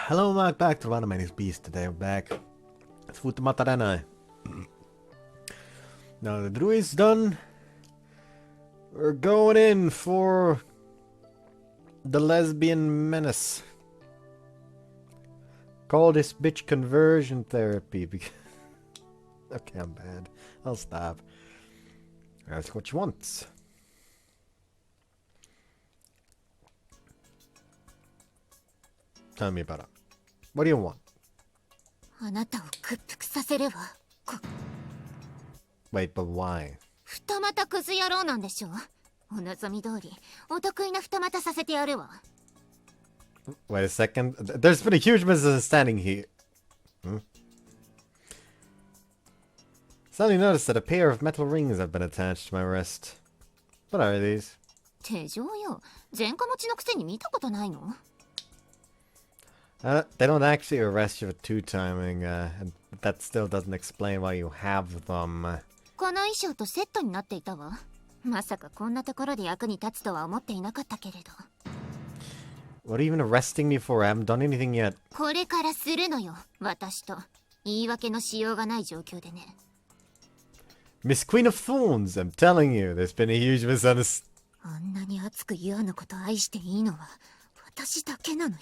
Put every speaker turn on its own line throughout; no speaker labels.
Hello, Mark. Back to one of my beast today. We're back. It's Futamata Ren'ai. Now the druid's done. We're going in for the lesbian menace. Call this bitch conversion therapy. Okay, I'm bad. I'll stop. That's what she wants. Tell me about it. What do you want? Wait, but why?
二股クズ野郎なんでしょ。お望み通りお得意な二股させてやるわ。
Wait a second. There's been a huge misunderstanding here. Suddenly noticed that a pair of metal rings have been attached to my wrist. What are these?
手錠よ。前科持ちのくせに見たことないの？
They don't actually arrest you for two-timing, and that still doesn't explain why you have them.
この衣装とセットになっていたわ。まさかこんなところで役に立つとは思っていなかったけれど。
What are you even arresting me for? I haven't done anything yet.
これからするのよ、私と。言い訳のしようがない状況でね。
Miss Queen of Thorns, I'm telling you, there's been a huge misunderstanding.
あんなに熱くユアのこと愛していいのは私だけなのよ。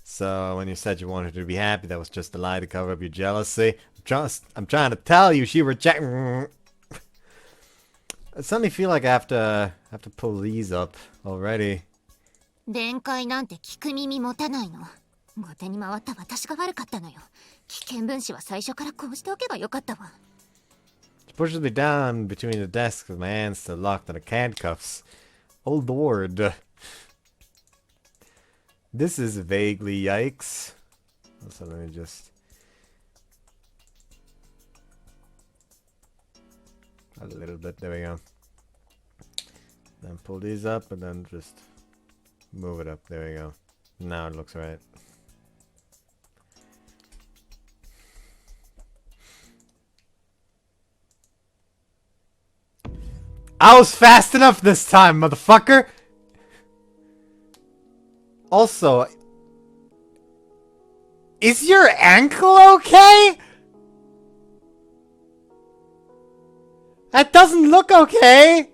So, when you said you wanted her to be happy, that was just a lie to cover up your jealousy. I'm trying to tell you, she rejected. I suddenly feel like I have to pull these up already.
弁解なんて聞く耳持たないの。後手に回った私が悪かったのよ。危険分子は最初からこうしておけばよかったわ。
She pushes me down between the desks with my hands still locked on the handcuffs. Oh lord. This is vaguely yikes. So let me just... a little bit, there we go. Then pull these up and then just move it up, there we go. Now it looks right. I was fast enough this time, motherfucker! Also, is your ankle okay? That doesn't look okay!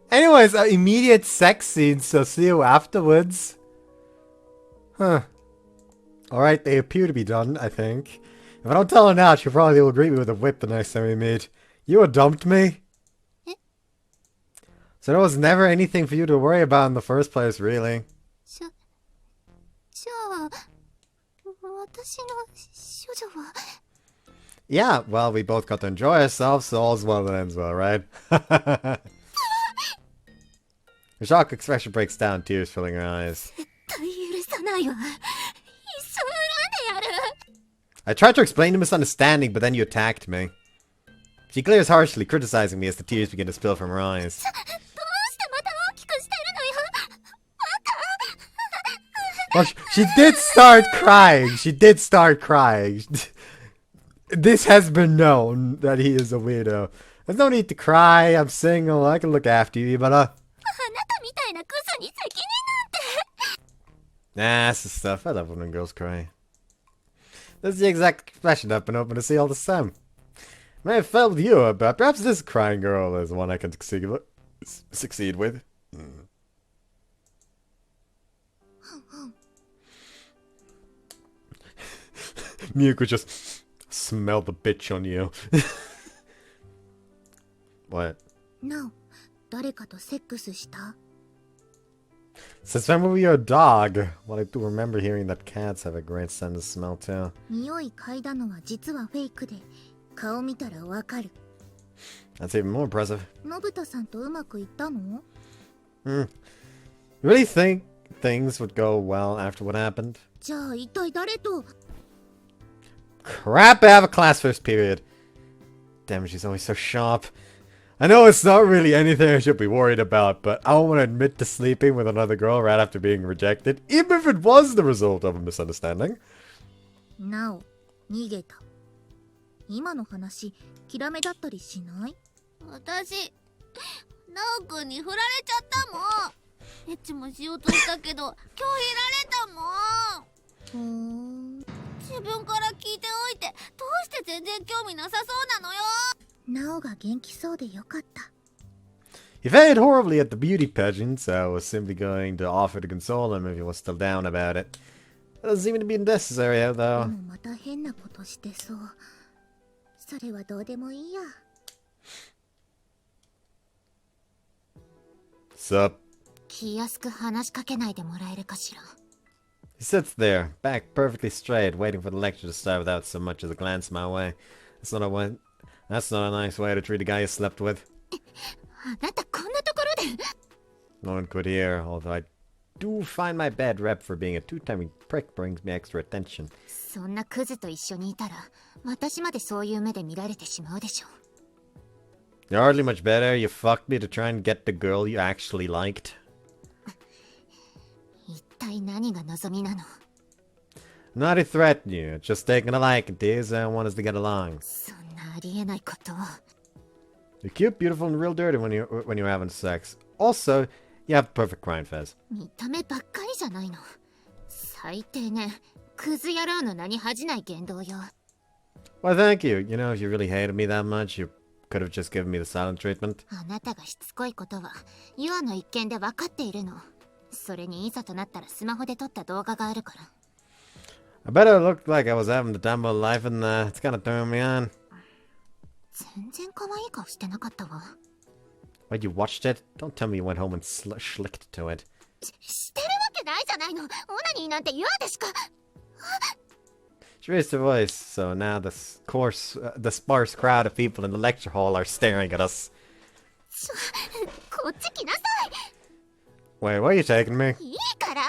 Anyways, immediate sex scene, so see you afterwards. Huh. Alright, they appear to be done, I think. If I don't tell her now, she'll probably will greet me with a whip the next time we meet. You dumped me? So there was never anything for you to worry about in the first place, really. Yeah, well, we both got to enjoy ourselves, so all's well that ends well, right? The shock expression breaks down, tears filling her eyes. I tried to explain the misunderstanding, but then you attacked me. She glares harshly, criticizing me as the tears begin to spill from her eyes. Well, she did start crying. She did start crying. This has been known that he is a weirdo. There's no need to cry. I'm single. I can look after you, but Nah, that's the stuff. I love when girls cry. This is the exact expression I've been hoping to see all the time. I may have felt with you, but perhaps this crying girl is one I can succeed with. Miyuko just smell the bitch on you. What?
No.
Since when were you a dog? Well, I do remember hearing that cats have a great sense of smell too. That's even more impressive. You really think things would go well after what happened? Crap, I have a class first period. Damn, she's always so sharp. I know it's not really anything I should be worried about, but I don't want to admit to sleeping with another girl right after being rejected, even if it was the result of a misunderstanding.
Now, 私、ナオくんに振られちゃったもん。エッチもしようとしたけど、拒否られたもん。自分から聞いておいてどうして全然興味なさそうなのよ。なおが元気そうでよかった。
He failed horribly at the beauty pageant, so I was simply going to offer to console him if he was still down about it. It doesn't seem to be necessary, though.
でもまた変なことしてそう。それはどうでもいいや。
Sup?
気安く話しかけないでもらえるかしら。
He sits there, back perfectly straight, waiting for the lecture to start without so much as a glance my way. That's not a nice way to treat a guy you slept with.
あなたこんなところで。
No one could hear, although I do find my bad rep for being a two-timing prick brings me extra attention.
そんなクズと一緒にいたら、私までそういう目で見られてしまうでしょ。
You're hardly much better. You fucked me to try and get the girl you actually liked.
一体何が望みなの？
I'm not to threaten you. It's just taking a liking to you, so I want us to get along.
そんなありえないことを。
You're cute, beautiful, and real dirty when you're having sex. Also, you have perfect crying face.
見た目ばっかりじゃないの。最低ね。クズ野郎の名に恥じない言動よ。
Why, thank you. You know, if you really hated me that much, you could have just given me the silent treatment.
あなたがしつこいことは、ユアの一件で分かっているの。それにいざとなったらスマホで撮った動画があるから。
I bet it looked like I was having the time of life, and it's kind of turned me on.
全然可愛い顔してなかったわ。
Wait, you watched it? Don't tell me you went home and schlicked to it.
してるわけないじゃないの。オナニーなんてユアでしか。
She raised her voice, so now the sparse crowd of people in the lecture hall are staring at us.
こっち来なさ
Wait, where are you taking me?
い。いいから。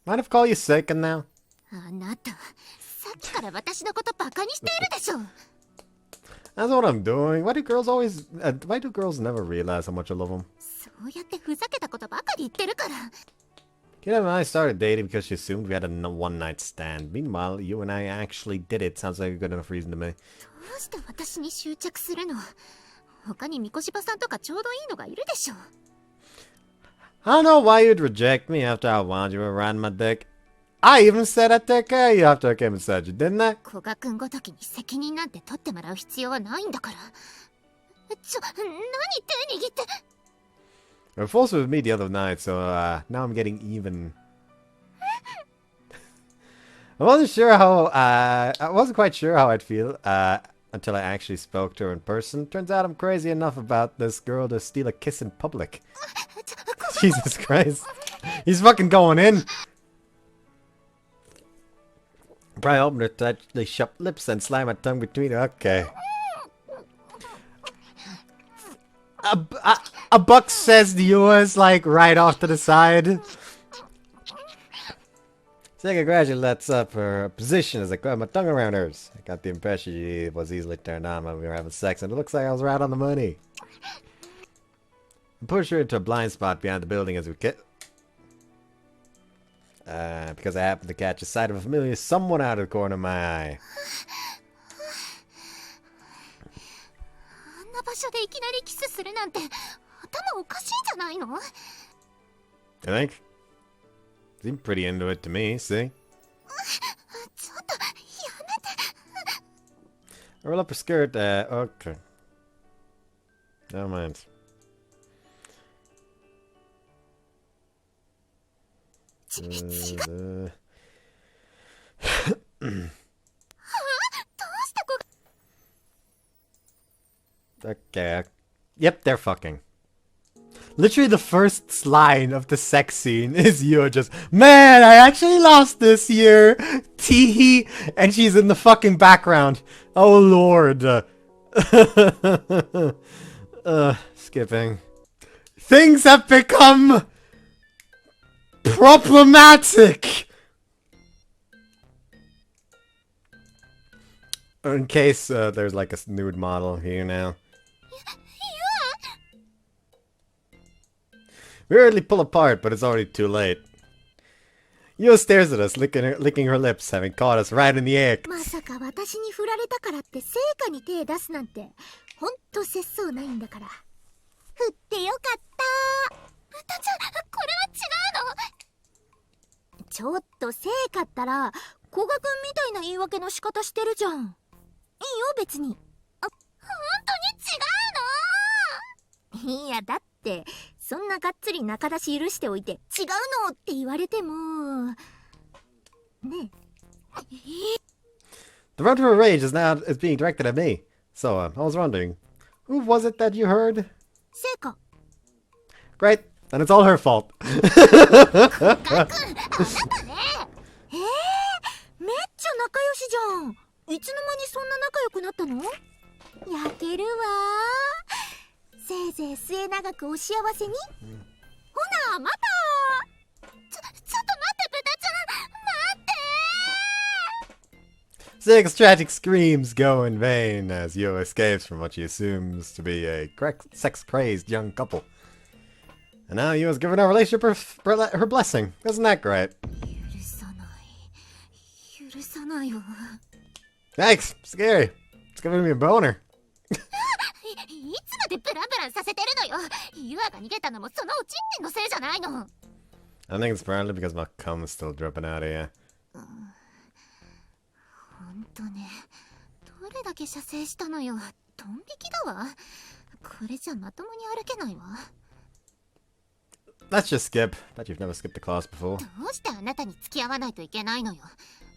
Mind if I call you second now?
あなた、さっきから私のことバカにしているでしょ。
That's what I'm doing. Why do girls never realize how much I love them?
そうやってふざけたことばかり言ってるから。
Kid and I started dating because she assumed we had a one-night stand. Meanwhile, you and I actually did it. Sounds like a good enough reason to me.
どうして私に執着するの？他にみこしばさんとかちょうどいいのがいるでしょ。
I don't know why you'd reject me after I wound you around my dick. I even said I'd take care of you after I came inside you, didn't I?
古賀くんごときに責任なんて取ってもらう必要はないんだから。何手握って。
You were forced with me the other night, so now I'm getting even. I wasn't quite sure how I'd feel until I actually spoke to her in person. Turns out I'm crazy enough about this girl to steal a kiss in public. Jesus Christ. He's fucking going in. Probably opened her tightly shut lips and slammed my tongue between her. Okay. A buck says the yours, like, right off to the side. Sega gradually lets up her position as I grab my tongue around hers. I got the impression she was easily turned on when we were having sex, and it looks like I was right on the money. I pushed her into a blind spot behind the building as we because I happened to catch a sight of a familiar someone out of the corner of my eye.
あんな場所でいきなりキスするなんて頭おかしいんじゃないの？
You think? Seemed pretty into it to me, see?
ちょっとやめて。
I roll up her skirt, okay. Never mind. Okay. Yep, they're fucking. Literally the first line of the sex scene is you just, man, I actually lost this year. Teehee. And she's in the fucking background. Oh lord. Skipping. Things have become problematic. In case there's like a nude model here now. We hardly pull apart, but it's already too late. Yo stares at us, licking her lips, having caught us right in the act.
まさか私に振られたからって成果に手出すなんてほんと節操ないんだから。振ってよかった。豚ちゃん、これは違うの。ちょっとせいかったら古賀くんみたいな言い訳の仕方してるじゃん。いいよ別に。本当に違うの。いやだってそんながっつり仲出し許しておいて違うのって言われてもね。
The road to her rage is being directed at me. So, I was wondering, who was it that you heard?
せいか。
Great, then it's all her fault.
めっちゃ仲良しじゃん。いつの間にそんな仲良くなったの？焼けるわ。せいぜい末永くお幸せに。ほなまた。ちょっと待って豚ちゃん、待って。
Six tragic screams go in vain as Yo escapes from what she assumes to be a sex-crazed young couple. And now Yo has given our relationship her blessing. Isn't that great?
許さない。許さないわ。
Thanks! Scary! It's giving me a boner.
いつまでブランブランさせてるのよ。ユアが逃げたのもそのおちんちんのせいじゃないの。
I think it's partly because my cum is still dripping out of you.
ほんとね。どれだけ射精したのよ。ドン引きだわ。これじゃまともに歩けないわ。
Let's just skip. Bet you've never skipped a class before.
どうしてあなたに付き合わないといけないのよ。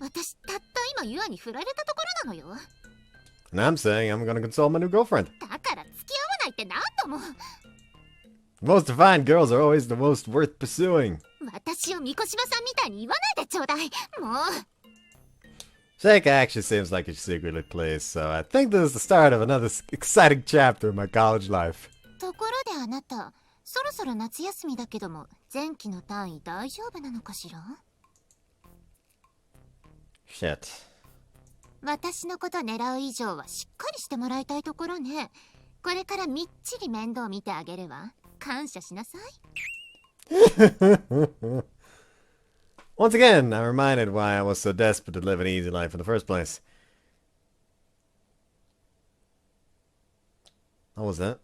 私たった今ユアに振られたところなのよ。
And I'm saying I'm gonna console my new girlfriend.
だから付き合わないって何度も。
The most defiant girls are always the most worth pursuing.
私を三越島さんみたいに言わないでちょうだい。もう。
Seika actually seems like it's secretly pleased, so I think this is the start of another exciting chapter in my college life.
ところであなた、そろそろ夏休みだけども、前期の単位大丈夫なのかしら？
Shit.
私のこと狙う以上はしっかりしてもらいたいところね。これからみっちり面倒見てあげるわ。感謝しなさい。
Once again, I'm reminded why I was so desperate to live an easy life in the first place. What was that?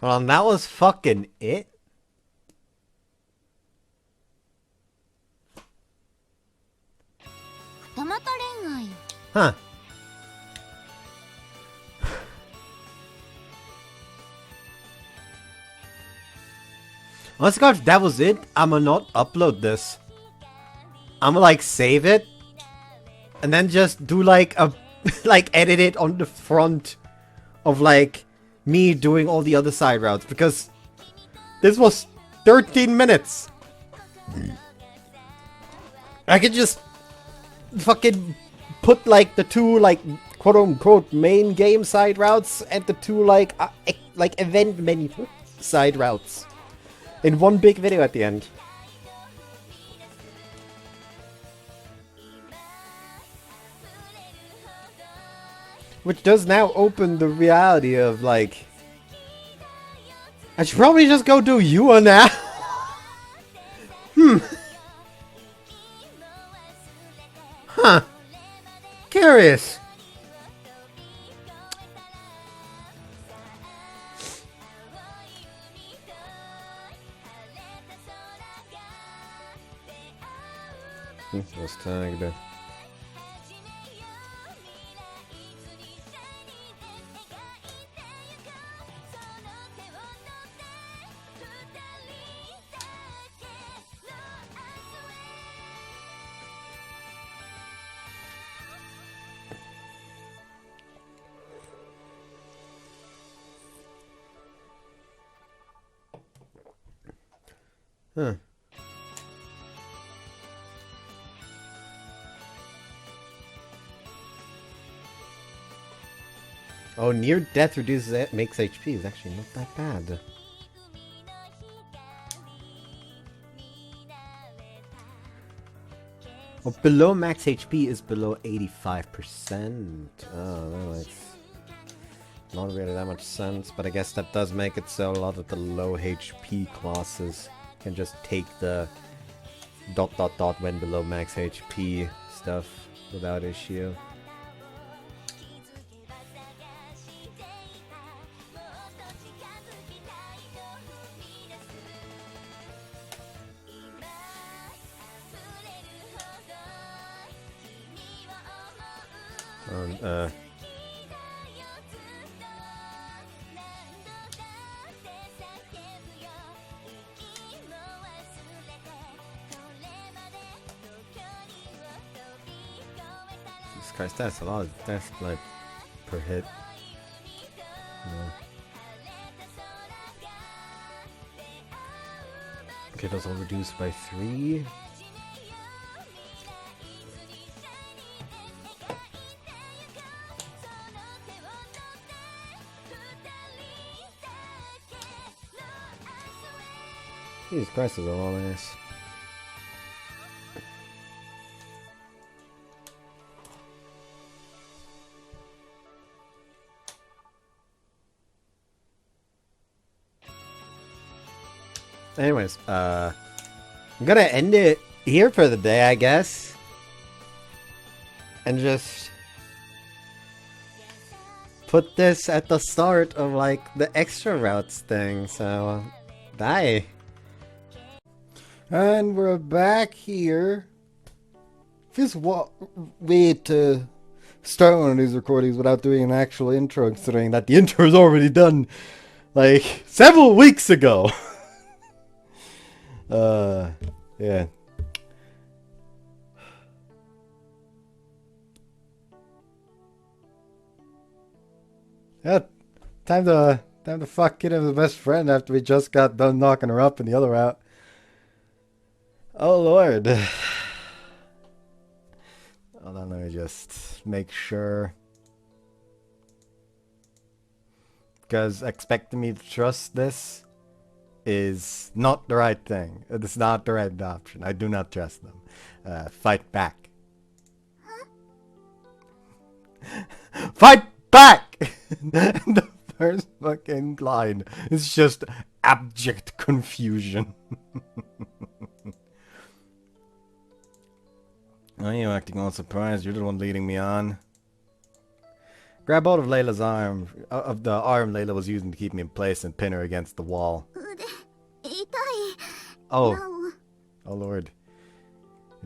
Hold on, that was fucking it?
Futamata Ren'ai.
Huh. Honestly, if that was it, I'ma not upload this. I'ma like save it and then just do like a like edit it on the front of like me doing all the other side routes because this was 13 minutes. I could just fucking put like the two like quote unquote main game side routes and the two like event menu side routes in one big video at the end. Which does now open the reality of like I should probably just go do Yua now. Huh. Curious. Was tagged. Huh. Oh, near death reduces makes HP is actually not that bad. Oh, below max HP is below 85%. Oh, that makes not really that much sense, but I guess that does make it so a lot of the low HP classes can just take the ... when below max HP stuff without issue. Jesus Christ, that's a lot. That's like per hit. Yeah. Okay, that's all reduced by 3. Jesus Christ, is all this. Anyways, I'm gonna end it here for the day, I guess. And just put this at the start of, like, the extra routes thing, so bye. And we're back here. Feels weird to start one of these recordings without doing an actual intro, considering that the intro is already done, like, several weeks ago. Yeah. Yeah, time to fuck Kidam's best friend after we just got done knocking her up in the other route. Oh lord. Hold on, let me just make sure. Because expecting me to trust this is not the right thing. It's not the right option. I do not trust them. Fight back.
Huh?
Fight back! The first fucking line is just abject confusion. Why are you acting all surprised? You're the one leading me on. Grab hold of Layla's arm, of the arm Layla was using to keep me in place and pin her against the wall. Oh. Oh lord.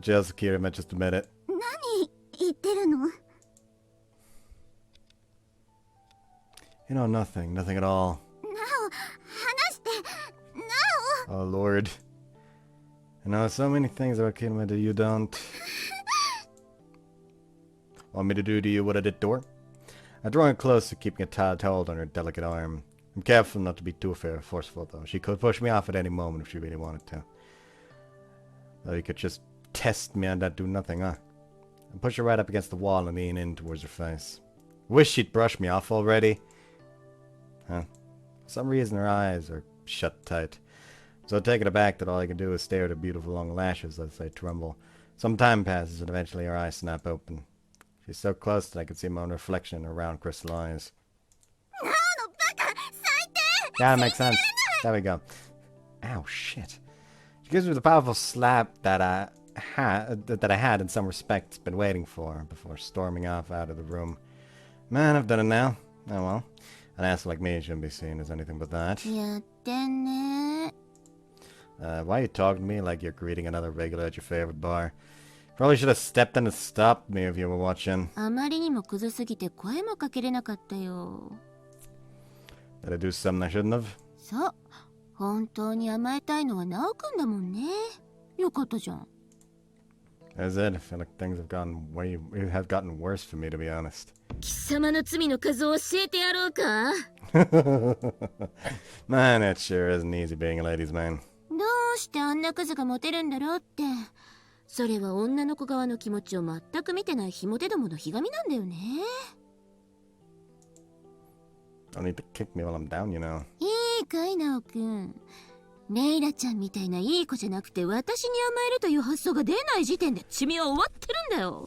Just Kirima, just a minute. You know, nothing. Nothing at all. Oh lord. I know so many things about Kirima that you don't. Want me to do to you what I did to her? I drew her closer, keeping a tight hold on her delicate arm. I'm careful not to be too forceful, though. She could push me off at any moment if she really wanted to. Though you could just test me and that do nothing, huh? And push her right up against the wall and lean in towards her face. Wish she'd brush me off already. Huh? For some reason her eyes are shut tight. So taken aback that all I can do is stare at her beautiful long lashes as they tremble. Some time passes and eventually her eyes snap open. She's so close that I can see my own reflection in her round crystal eyes. Yeah, that makes sense. There we go. Ow, shit. She gives me the powerful slap that I had in some respects been waiting for before storming off out of the room. Man, I've done it now. Oh well. An ass like me shouldn't be seen as anything but that. Why are you talking to me like you're greeting another regular at your favorite bar? Probably should have stepped in and stopped me if you were watching. Did I do something I shouldn't have? As it, I feel like things have gotten worse for me, to be honest. Man, it sure isn't easy being a ladies' man. Don't need to kick me while I'm down, you know.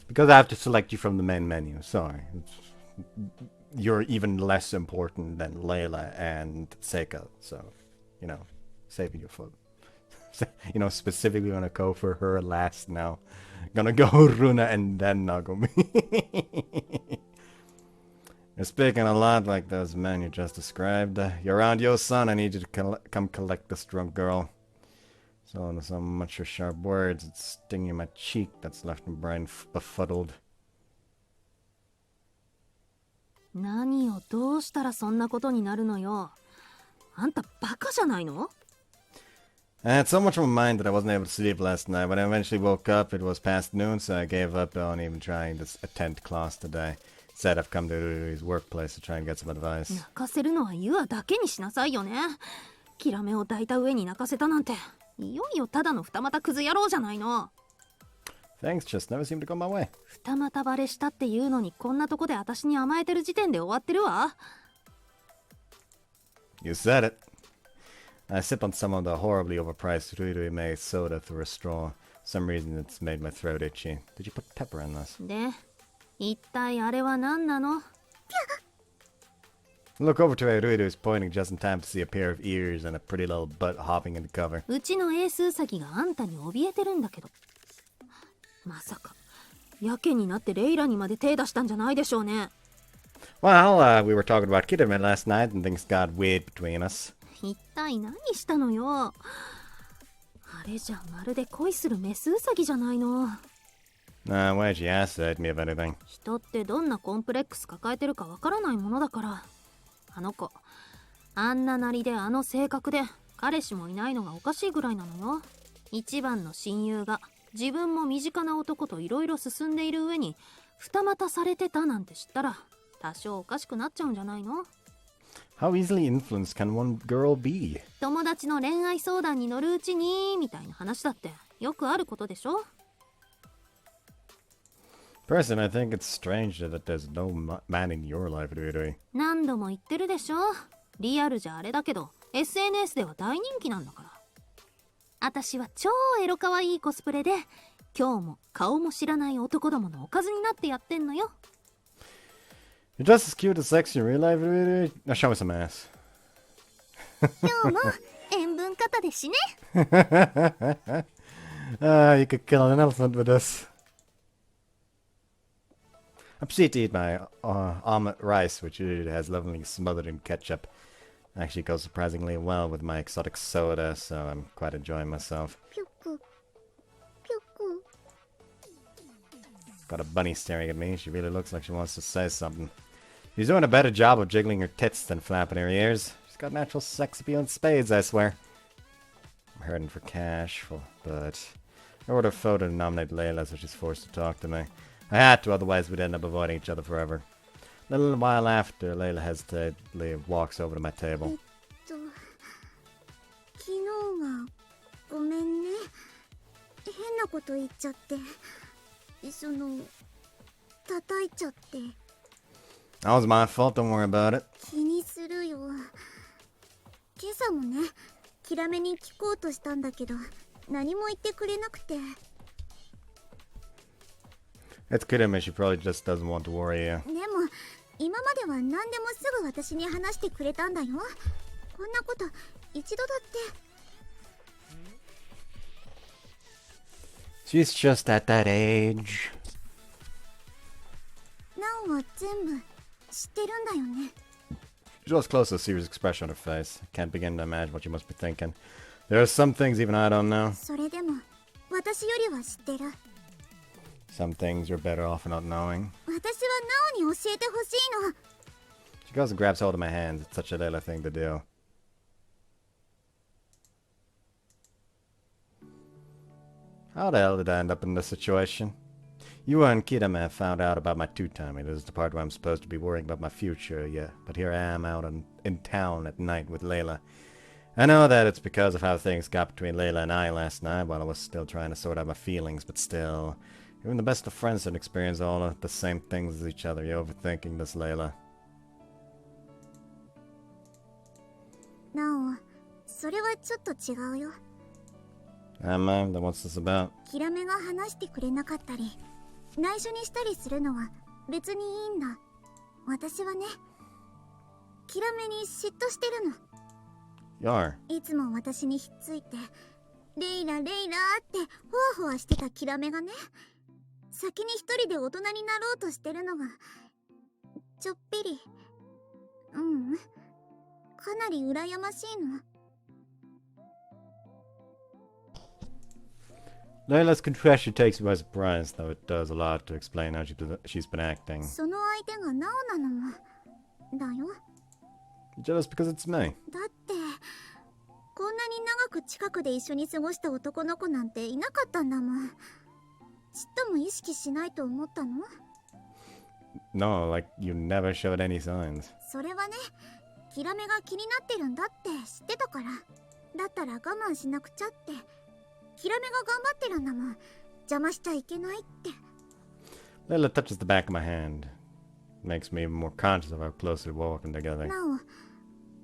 Because I have to select you from the main menu, sorry. You're even less important than Layla and Seika, so, you know, saving your foot. You know, specifically gonna go for her last now. Gonna go Runa and then Nagumi. You're speaking a lot like those men you just described. You're around your son, I need you to come collect this drunk girl. So much for sharp words, it's stinging my cheek that's left my brain befuddled.
何をどうしたらそんなことになるのよ。あんたバカじゃないの？
I had so much on my mind that I wasn't able to sleep last night. When I eventually woke up, it was past noon, so I gave up on even trying to attend class today. Instead, I've come to his workplace to try and get some advice.
泣かせるのはユアだけにしなさいよね。キラメを抱いた上に泣かせたなんて、いよいよただの二股クズ野郎じゃないの。
Things just never seem to go my way.
二股バレしたっていうのにこんなとこで私に甘えてる時点で終わってるわ。
You said it. I sipped on some of the horribly overpriced Ruirui made soda through a straw. For some reason it's made my throat itchy. Did you put pepper in this?
で、一体あれは何なの？
Look over to where Ruirui is pointing just in time to see a pair of ears and a pretty little butt hopping in the cover.
うちのエースウサギがあんたに怯えてるんだけど。まさか、やけになってレイラにまで手出したんじゃないでしょうね。
Well, we were talking about Kidderman last night and things got weird between us.
一体何したのよ。あれじゃまるで恋するメスウサギじゃないの。
Why'd you ask that me of anything?
人ってどんなコンプレックス抱えてるかわからないものだから。あの子、あんななりであの性格で彼氏もいないのがおかしいぐらいなのよ。一番の親友が自分も身近な男といろいろ進んでいる上に二股されてたなんて知ったら多少おかしくなっちゃうんじゃないの？
How easily influenced can one girl be?
友達の恋愛相談に乗るうちにみたいな話だってよくあることでしょ。
Person, I think it's strange that there's no man in your life, Ruirui.
何度も言ってるでしょ。リアルじゃあれだけど SNS では大人気なんだから。私は超エロかわいいコスプレで今日も顔も知らない男どものおかずになってやってんのよ。
You're just as cute as sexy in real life, Ruirui. Now show me some ass.
今日も塩分過多ですしね。
You could kill an elephant with this. I proceed to eat my omelette rice, which usually has lovingly smothered in ketchup. Actually goes surprisingly well with my exotic soda, so I'm quite enjoying myself.
ピョクピョク。
Got a bunny staring at me. She really looks like she wants to say something. She's doing a better job of jiggling her tits than flapping her ears. She's got natural sex appeal in spades, I swear. I'm hurting for cash, but I ordered a photo to nominate Layla, so she's forced to talk to me. I had to, otherwise we'd end up avoiding each other forever. A little while after, Layla hesitantly walks over to my table.
昨日はごめんね。変なこと言っちゃって。叩いちゃって。
That was my fault, don't worry about it.
気にするよ。今朝もね、キラメに聞こうとしたんだけど、何も言ってくれなくて。
It's Kirame, she probably just doesn't want to worry you.
でも、今までは何でもすぐ私に話してくれたんだよ。こんなこと一度だって。
She's just at that age.
ナオは全部知ってるんだよね。
She draws close to a serious expression on her face. I can't begin to imagine what she must be thinking. There are some things even I don't know.
それでも、私よりは知ってる。
Some things you're better off not knowing.
私はナオに教えてほしいの。
She goes and grabs hold of my hands. It's such a Layla thing to do. How the hell did I end up in this situation? You and Kirame found out about my two-timing. This is the part where I'm supposed to be worrying about my future, yeah. But here I am out in town at night with Layla. I know that it's because of how things got between Layla and I last night while I was still trying to sort out my feelings, but still... Even the best of friends don't experience all of the same things as each other. You're overthinking this, Layla.
ナオ、それはちょっと違うよ。
Then what's this about?
キラメが話してくれなかったり、内緒にしたりするのは別にいいんだ。私はね、キラメに嫉妬してるの。
Yar.
いつも私にひっついて、レイラレイラってホワホワしてたキラメがね、先に一人で大人になろうとしてるのが、ちょっぴり、かなり羨ましいの。
Layla's confession takes me by surprise, though it does a lot to explain how she's been acting.
その相手がナオなのもだよ。
Jealous because it's me.
だってこんなに長く近くで一緒に過ごした男の子なんていなかったんだもん。ちっとも意識しないと思ったの？
No, like, you never showed any signs.
それはね、キラメが気になってるんだって知ってたから。だったら我慢しなくちゃって。キラメが頑張ってるんだもん。邪魔しちゃいけないって。
Layla touches the back of my hand. Makes me even more conscious of how closely we're walking together.
なお、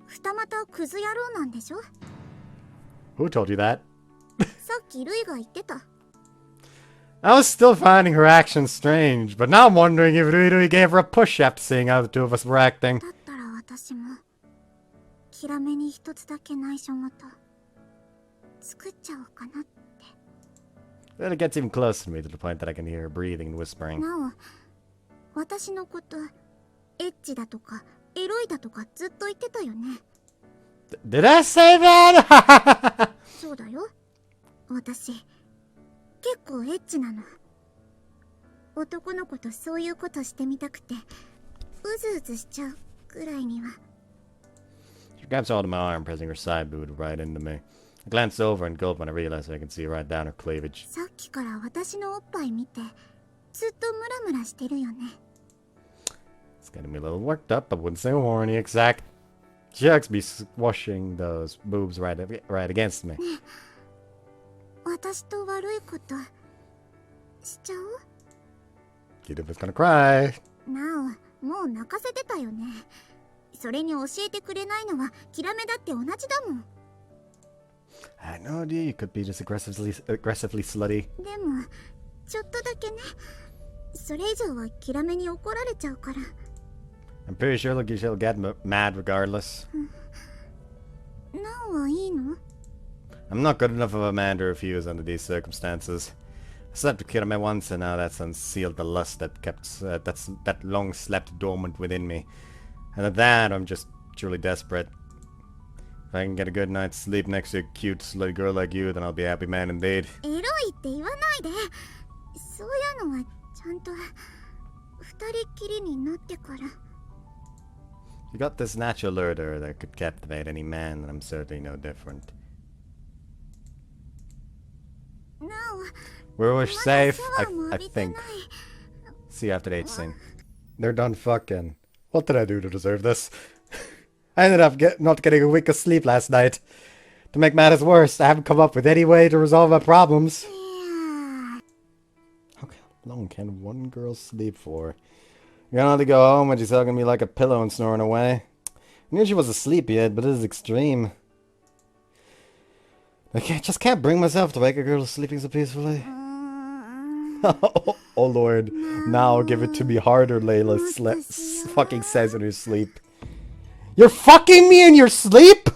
二股クズ野郎なんでしょ？
Who told you that?
さっきルイが言ってた。
I was still finding her actions strange, but now I'm wondering if Rui gave her a push after seeing how the two of us were acting.
だったら私もキラメに一つだけ内緒事作っちゃおうかなって。
Then it gets even closer to me to the point that I can hear her breathing and whispering.
なお、私のことエッチだとかエロいだとかずっと言ってたよね。
Did I say that?
そうだよ。私結構エッチなの。男の子とそういうことしてみたくてうずうずしちゃうぐらいには。
She grabs hold of my arm, pressing her side boob right into me. I glance over and gulp when I realize I can see right down her cleavage.
さっきから私のおっぱい見てずっとムラムラしてるよね。
It's getting me a little worked up. I wouldn't say horny, exact. She likes to be squashing those boobs right against me.
私と悪いことしちゃおう？
Kid was gonna cry.
なお、もう泣かせてたよね。それに教えてくれないのはキラメだって同じだもん。
I had no idea you could be this aggressively slutty.
でもちょっとだけね。それ以上はキラメに怒られちゃうから。
I'm pretty sure she'll get mad regardless.
なおはいいの？
I'm not good enough of a man to refuse under these circumstances. I slept with Kirame once, and now that's unsealed the lust that long slept dormant within me. And at that, I'm just truly desperate. If I can get a good night's sleep next to a cute, slutty girl like you, then I'll be a happy man indeed.
エロいって言わないで。そういうのはちゃんと二人きりになってから。
You got this natural lure to her that could captivate any man, and I'm certainly no different.
なお、
We're safe,
まだシャワーも
I
浴びてな
think.
い。
See you after the H scene. They're done fucking. What did I do to deserve this? I ended up not getting a wink of sleep last night. To make matters worse, I haven't come up with any way to resolve my problems.
いや
How long can one girl sleep for? You're gonna have to go home when she's hugging me like a pillow and snoring away. I knew she was asleep yet, but this is extreme. I just can't bring myself to wake a girl sleeping so peacefully. Oh Lord, now give it to me harder, Layla fucking says in her sleep. You're fucking me in your sleep?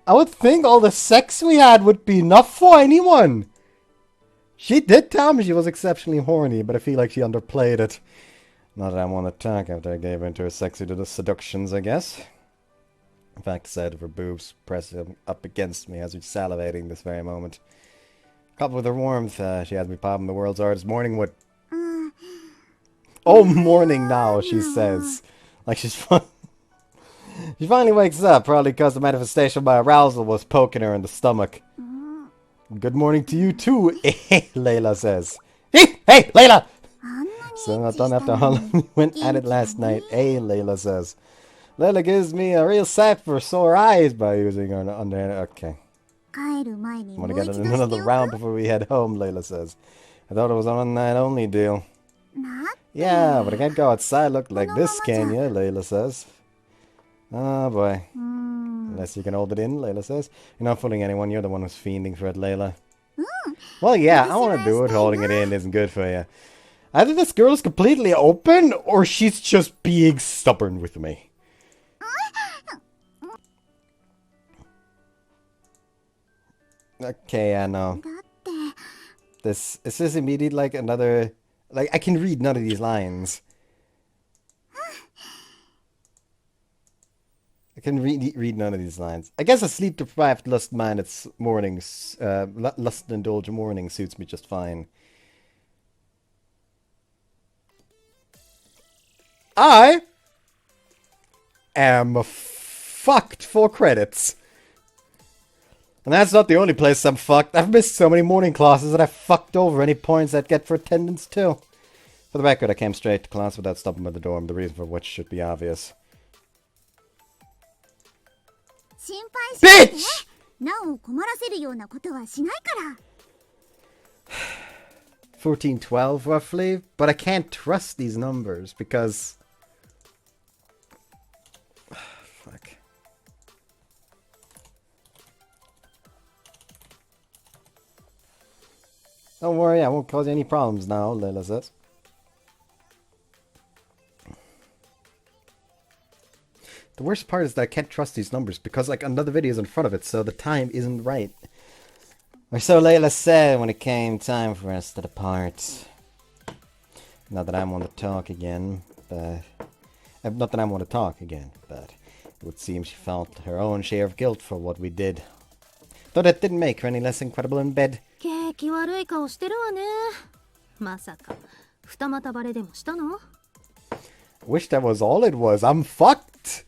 I would think all the sex we had would be enough for anyone. She did tell me she was exceptionally horny, but I feel like she underplayed it. Not that I want to talk after I gave in to her sexy little seductions, I guess. In fact, the sight of her boobs pressing up against me as we're salivating this very moment. Coupled with her warmth, she has me popping the world's hardest morning wood. Oh, morning now, she says. Like she's fun. She finally wakes up, probably because the manifestation of my arousal was poking her in the stomach. Good morning to you too, Layla says. Hey, Layla! So not done after how long we went at it last night, Layla says. Layla gives me a real sight for sore eyes by using her under... Okay.
帰る前にも
Want
う
to
一
get
度して
another
お
round
く？
before we head home, Layla says. I thought it was a one-night only deal.
な
Yeah, but I can't go outside look like this, can you? Layla says. Oh boy. Unless you can hold it in, Layla says. You're not fooling anyone, you're the one who's fiending for it, Layla. Well, yeah, I want to do it. Holding it in isn't good for you. Either this girl is completely open, or she's just being stubborn with me. Okay, I know.
だって
This is immediate like another... Like, I can read none of these lines. I can read none of these lines. I guess a sleep-deprived lust man its mornings, lust and indulge morning suits me just fine. I am fucked for credits. And that's not the only place I'm fucked. I've missed so many morning classes that I fucked over any points I'd get for attendance too. For the record, I came straight to class without stopping by the dorm, the reason for which should be obvious. Bitch!
なお困らせるようなことはしないから。
1412 roughly, but I can't trust these numbers because... Fuck. Don't worry, I won't cause you any problems now, Layla says. The worst part is that I can't trust these numbers because like another video is in front of it, so the time isn't right. Or so Layla said when it came time for us to depart. Not that I want to talk again, but... Not that I want to talk again, but... It would seem she felt her own share of guilt for what we did. Though that didn't make her any less incredible in bed.
景気悪い顔してるわね。まさか、二股バレでもしたの?
Wish that was all it was. I'm fucked!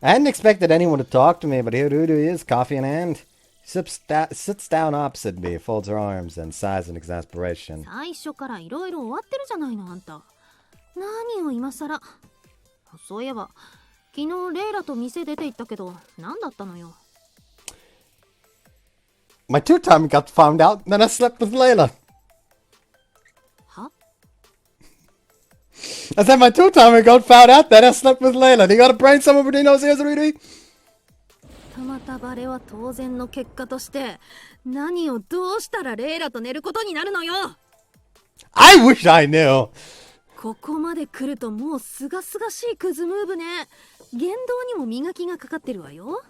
I hadn't expected anyone to talk to me, but here Rudu is, coffee in hand. She sits down opposite me, folds her arms, and sighs in exasperation.
最初からいろいろ終わってるじゃないの、あんた。何を今さら。そういえば、昨日レイラと店出て行ったけど、何だったのよ。
My two-timer got found out, and then I slept with Layla.
は?
I said my two-timer got found out, then I slept with Layla. You got a brain somewhere between those ears, Rudy?
二股バレは当然の結果として、何をどうしたらレイラと寝ることになるのよ。
I wish I knew.
ここまで来るともうすがすがしいクズムーブね。言動にも磨きがかかってるわよ。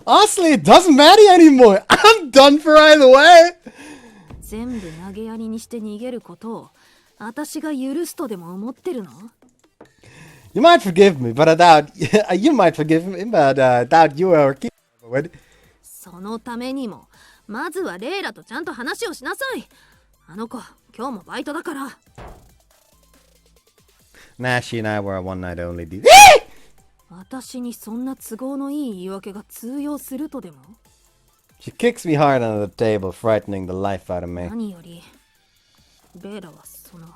Honestly, it doesn't matter anymore. I'm done for either way.
全部投げやりにして逃げることを私が許すとでも思ってるの?
You might forgive me, but I doubt you might forgive me, but I doubt you are keeping it.
そのためにもまずはレイラとちゃんと話をしなさい。あの子今日もバイトだから。
Nah, she and I were a one night only deal.
私にそんな都合のいい言い訳が通用するとでも?
She kicks me hard under the table, frightening the life out of me.
何よりレイラはその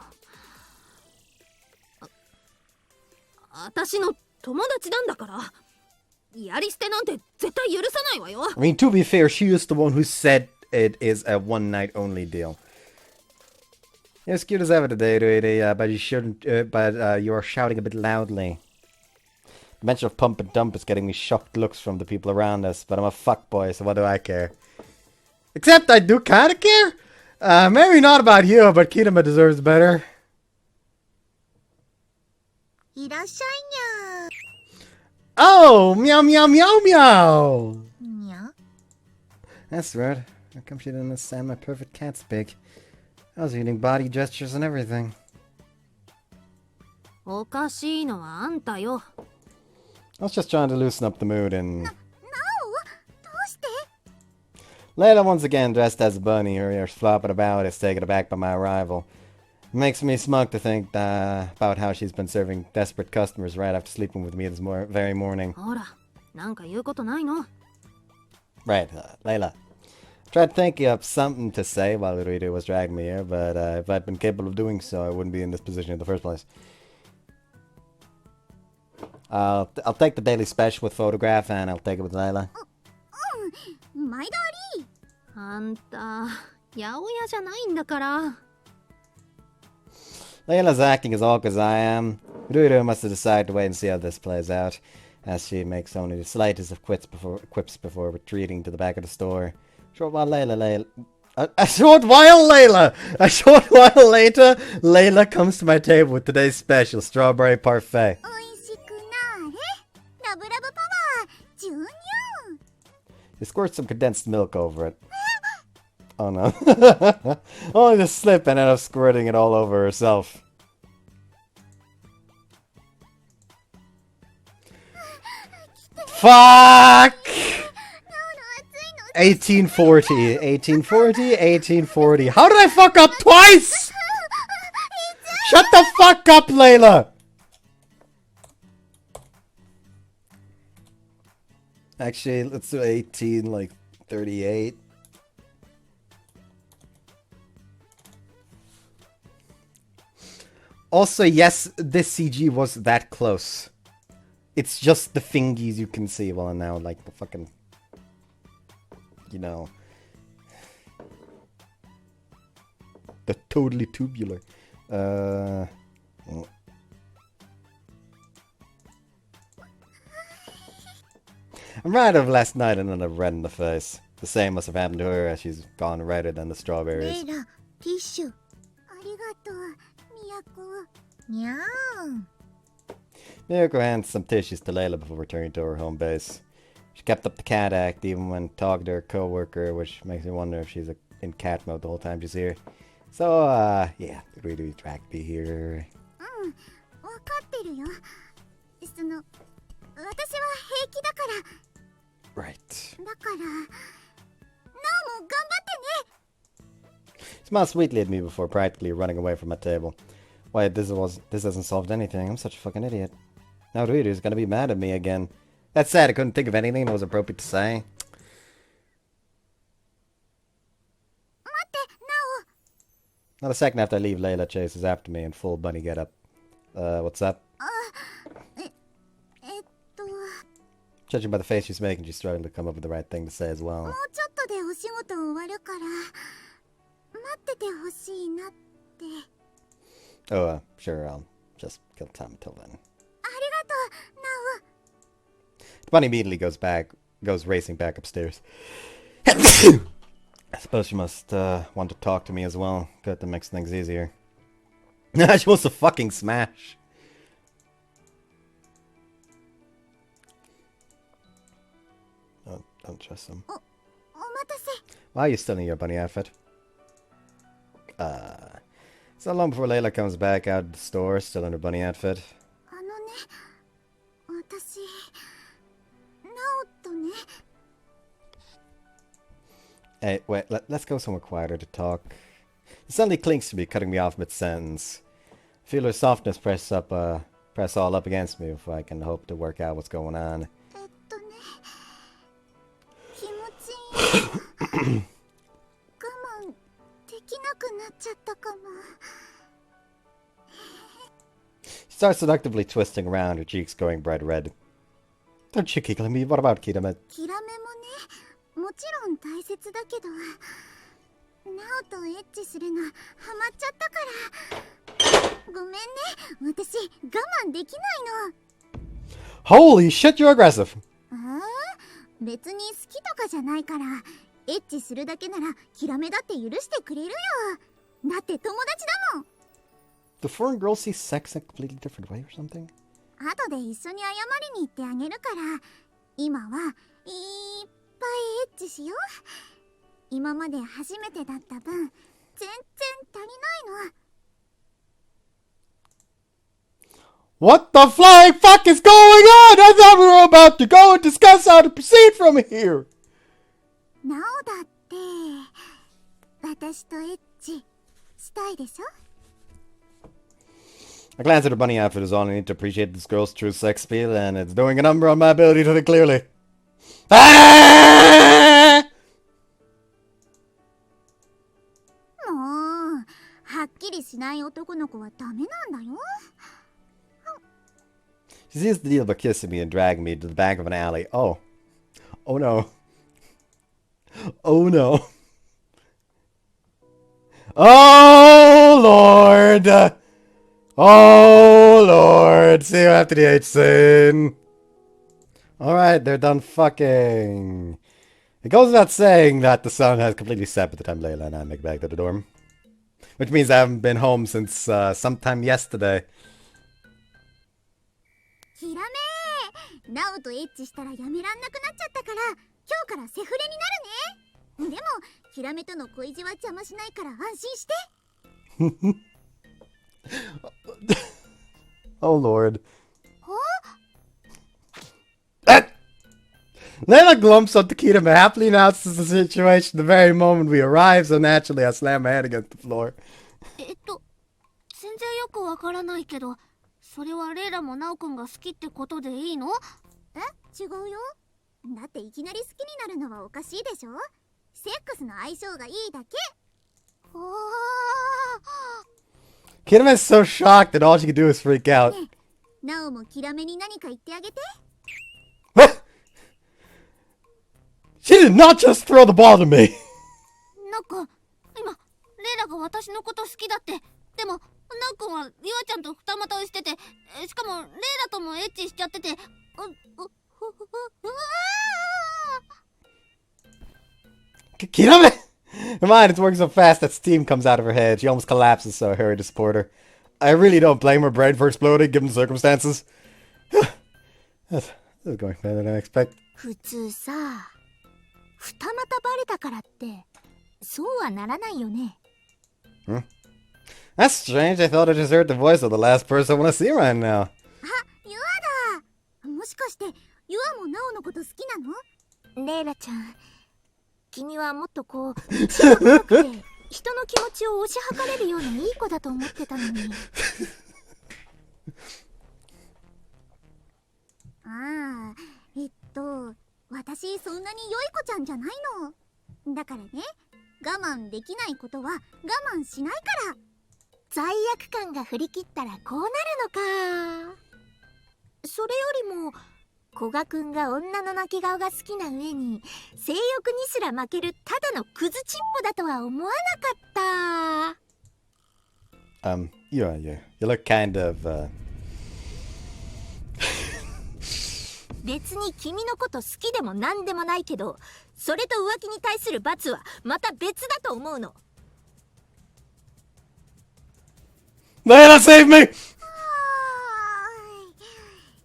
私の友達なんだから、やり捨てなんて絶対許さないわよ。
I mean, to be fair, she is the one who said it is a one night only deal. You're as cute as ever today, Rudy, but you shouldn't. But you are shouting a bit loudly. The mention of pump and dump is getting me shocked looks from the people around us, but I'm a fuckboy, so what do I care? Except I do kinda care. Maybe not about you, but Kitama deserves better.
いらっしゃいにゃ。
Oh, meow meow meow meow.
にゃ。
That's right. How come she didn't understand my perfect cat speak? I was using body gestures and everything.
おかしいのはあんたよ。
I was just trying to loosen up the mood and...
なお、どうして?
Layla once again dressed as a bunny, her ears flopping about as taken aback by my arrival. It makes me smug to think about how she's been serving desperate customers right after sleeping with me this very morning.
ほら、なんか言うことないの?
Right, Layla. Tried thinking of something to say while Rudy was dragging me here, but if I'd been capable of doing so, I wouldn't be in this position in the first place. I'll take the daily special with photograph and I'll take it with Layla.
毎度あり。
あんた、八百屋じゃないんだから。
Layla's acting as awkward as I am. Rudo must have decided to wait and see how this plays out, as she makes only the slightest of quips before retreating to the back of the store. A short while later, Layla comes to my table with today's special strawberry parfait.
おいしくなれ。ラブラブパワー、注入。
She squirts some condensed milk over it. Oh no. Only to slip and end up squirting it all over herself. Fuck! 1840, 1840, 1840. How did I fuck up twice? Shut the fuck up, Layla! Actually, let's do 18, like 38. Also, yes, this CG was that close. It's just the thingies you can see. Well, now, like, the fucking... You know... The totally tubular. I reminded of last night and another red in the face. The same must have happened to her as she's gone redder than the strawberries.
レイラ、ティッシュ。ありがとう、みやこ。にゃーん。
Miracle hands some tissues to Layla before returning to her home base. She kept up the cat act even when talking to her co-worker, which makes me wonder if she's in cat mode the whole time she's here. So, yeah, it really attracted me here.
うん、わかってるよ。その、私は平気だから。
Right.
だから、なおも頑張ってね。
Smiled sweetly at me before practically running away from my table. Why, this hasn't solved anything. I'm such a fucking idiot. Now Ryu's gonna be mad at me again. That's sad, I couldn't think of anything that was appropriate to say.
待って、なお。
Not a second after I leave, Layla chases after me in full bunny getup. What's up? Judging by the face she's making, she's struggling to come up with the right thing to say as well.
もうちょっとでお仕事終わるから、待っててほしいなって。
Oh, sure, I'll just kill time until then.
ありがとう、なお。
The bunny immediately goes racing back upstairs. I suppose she must want to talk to me as well. Good, that makes things easier. She wants to fucking smash. Oh, don't trust him.
お待たせ。
Why are you still in your bunny outfit? So long before Layla comes back out of the store, still in her bunny outfit.
あのね、私、なおとね。
Hey, wait, let's go somewhere quieter to talk. He suddenly clings to me, cutting me off mid-sentence. I feel her softness press all up against me before I can hope to work out what's going on.
ね、気持ちいい。我慢できなくなっちゃったかも。
She starts seductively twisting around, her cheeks going bright red. Don't you giggle at me, what about Kirame?
キラメもね、もちろん大切だけど、ナオとエッチするのハマっちゃったから。ごめんね、私我慢できないの。
Holy shit, you're aggressive!
ああ、別に好きとかじゃないから、エッチするだけならキラメだって許してくれるよ。だって友達だもん。
Do foreign girls see sex in a completely different way or something?
後で一緒に謝りに行ってあげるから、今はいっぱいエッチしよう。今まで初めてだった分、全然足りないの。
What the flying fuck is going on? I thought we were about to go and discuss how to proceed from here!
なおだって、私とエッチしたいでしょ？
I glance at her bunny outfit as all I need to appreciate this girl's true sex appeal, and it's doing a number on my ability to think clearly. Ah!
もう、はっきりしない男の子はダメなんだよ。
She seals the deal by kissing me and dragging me to the back of an alley. Oh. Oh no. Oh no. Oh Lord! Oh Lord! See you after the H scene. Alright, they're done fucking. It goes without saying that the sun has completely set by the time Layla and I make it back to the dorm. Which means I haven't been home since sometime yesterday.
キラメー、ナオとエッチしたらやめらんなくなっちゃったから、今日からセフレになるね。でも、キラメとの恋路は邪魔しないから安心して。
Oh Lord. Layla glumps up to Kirame, happily announces the situation the very moment we arrive, so naturally I slam my head against the floor.
全然よくわからないけど、それはレイラもナオくんが好きってことでいいの？
え、違うよ。だっていきなり好きになるのはおかしいでしょ。セックスの相性がいいだけ。おー。
Kirame is so shocked that all she can do is freak out.
ねえ、なおもキラメに何か言ってあげて。
What? She did not just throw the ball to me.
なんか今レイラが私のこと好きだって。でもナオくんはユアちゃんと二股をしてて、しかもレイラともエッチしちゃってて、
Kirame! Her mind is working so fast that steam comes out of her head. She almost collapses, so I hurry to support her. I really don't blame her brain for exploding, given the circumstances. This is going better than I expected.
普通さ、二股バレたからってそうはならないよね。
That's strange. I thought I just heard the voice of the last person I want to see right now.
あ、ユアだ。もしかしてユアもナオのこと好きなの？レイラちゃん、君はもっとこう強くて人の気持ちを推し量れるようないい子だと思ってたのに。ああ、私そんなに良い子ちゃんじゃないの。だからね、我慢できないことは我慢しないから。罪悪感が振り切ったらこうなるのか。それよりも古賀くんが女の泣き顔が好きな上に性欲にすら負けるただのクズチンポだとは思わなかった。
You look kind of,
別に君のこと好きでも何でもないけど、それと浮気に対する罰はまた別だと思うの。
Layla, save me!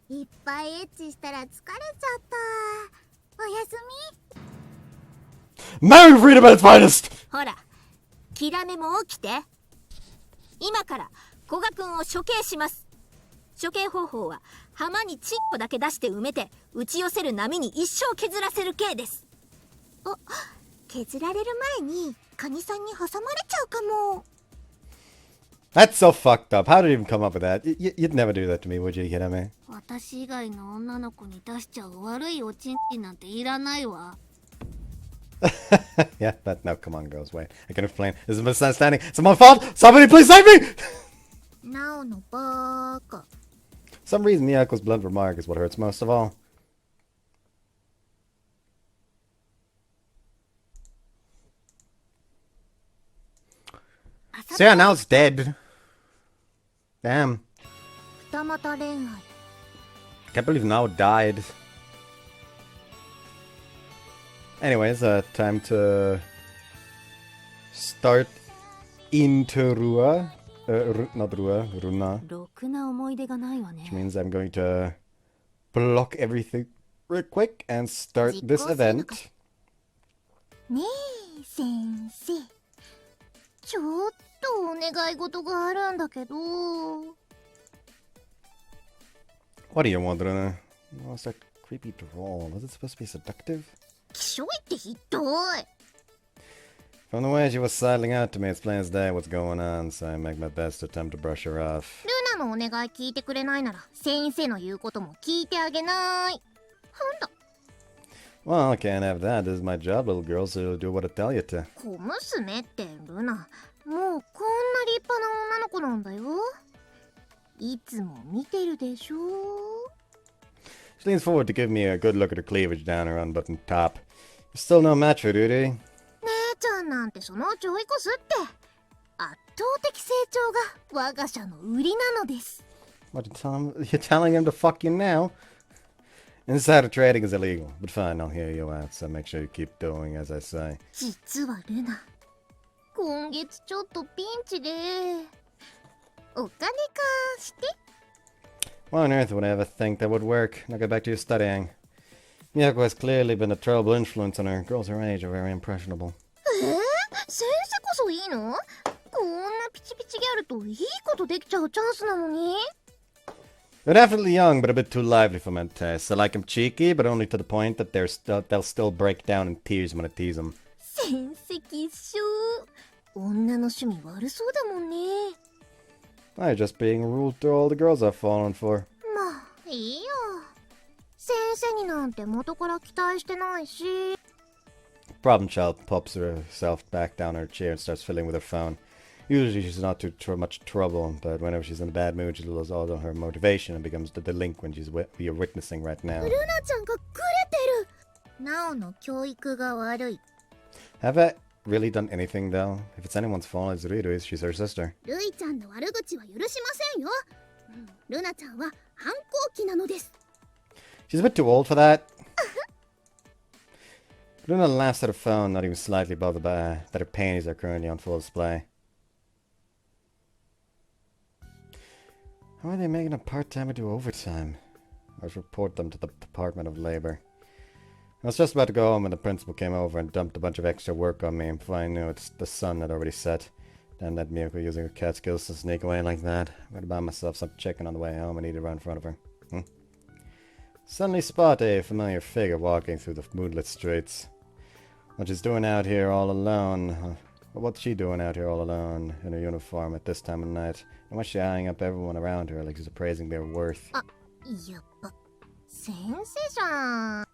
いっぱいエッチしたら疲れちゃった。おやすみ。
Marry freedom at its finest!
ほら、キラメも起きて。今から古賀くんを処刑します。処刑方法は浜にチンコだけ出して埋めて打ち寄せる波に一生削らせる刑です。あ、削られる前にカニさんに挟まれちゃうかも。
That's so fucked up. How did you even come up with that? You'd never do that to me, would you, Kirame?
私以外の女の子に出しちゃう悪いおちんちんなんていらないわ。
Yeah, no, come on, girls, wait. I can explain. This is a misunderstanding. It's my fault! Somebody please save me!
なおのバーカ。
For some reason, Miyako's blunt remark is what hurts most of all. So yeah, now it's dead. Damn.
Futamata Ren'ai.
Can't believe Nao died. Anyways, time to start into Rua. Not Rua, Runa.
ろくな思い出がないわね。
Which means I'm going to block everything real quick and start this event.
ねえ、先生。ちょっとお願い事があるんだけど。
What do you want, Runa? What's that creepy drawl? Was it supposed to be seductive?
きしょいってひどい。
From the way she was sidling out to me, it's plain as day what's going on, so I make my best to attempt to brush her off.
ルナのお願い聞いてくれないなら先生の言うことも聞いてあげない。なんだ。
Well, I can't have that. This is my job, little girl, so you'll do what I tell you to.
小娘ってルナ、もうこんな立派な女の子なんだよ。いつも見てるでしょ。
She leans forward to give me a good look at her cleavage down her unbuttoned top. You're still no match for Rudy.
姉ちゃんなんてそのちょいこすって圧倒的成長が我が社の売りなのです。
What you tell him? You're telling him to fuck you now? Insider trading is illegal, but fine, I'll hear you out, so make sure you keep doing as I say.
実はルナ、今月ちょっとピンチでお金貸して。
Why on earth would I ever think that would work? Now get back to your studying. Miyako has clearly been a terrible influence on her. Girls her age are very impressionable.
先生こそいいの？こんなピチピチギャルといいことできちゃうチャンスなのに。
They're definitely young, but a bit too lively for my taste. I like them cheeky, but only to the point that they'll still break down in tears when I tease them.
先生一緒。女の趣味悪そうだもんね。
I'm just being ruled through all the girls I've fallen for.
まあいいよ。先生になんて元から期待してないし。
Problem child pops herself back down in her chair and starts fiddling with her phone. Usually she's not too much trouble, but whenever she's in a bad mood, she loses all of her motivation and becomes the delinquent we are witnessing right now.
ルナちゃんがグレてる。ナオの教育が悪い。
Have I really done anything, though? If it's anyone's fault, it's Ruido's. She's her sister.
ルイちゃんの悪口は許しませんよ。ルナちゃんは反抗期なのです。
She's a bit too old for that. Luna laughs at her phone, not even slightly bothered by that her panties are currently on full display. How are they making a part-timer do overtime? I should report them to the Department of Labor. I was just about to go home when the principal came over and dumped a bunch of extra work on me, and before I knew it, the sun had already set. Damn that Miyako using her cat skills to sneak away like that. I'm gonna buy myself some chicken on the way home and eat it right in front of her. Suddenly spot a familiar figure walking through the moonlit streets. What she's doing out here all alone. What's she doing out here all alone in her uniform at this time of night? And why's she eyeing up everyone around her like she's appraising their worth?
やっぱ先生じゃん。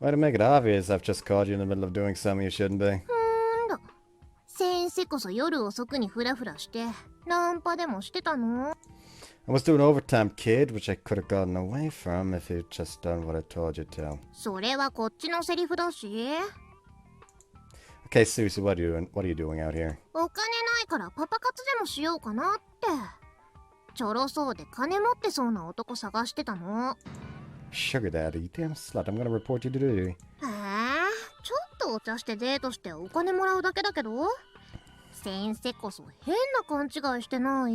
Why to make it obvious, I've just caught you in the middle of doing something you shouldn't be.
先生こそ夜遅くにフラフラしてナンパでもしてたの？
I was doing overtime, kid, which I could have gotten away from if you'd just done what I told you to.
それはこっちのセリフだし。
Okay, Susie, what are you doing out here?
お金ないからパパ活でもしようかなって。ちょろそうで金持ってそうな男探してたの。
Sugar daddy, you damn slut, I'm gonna report you to duty.
ちょっとお茶してデートしてお金もらうだけだけど。先生こそ変な勘違いしてない？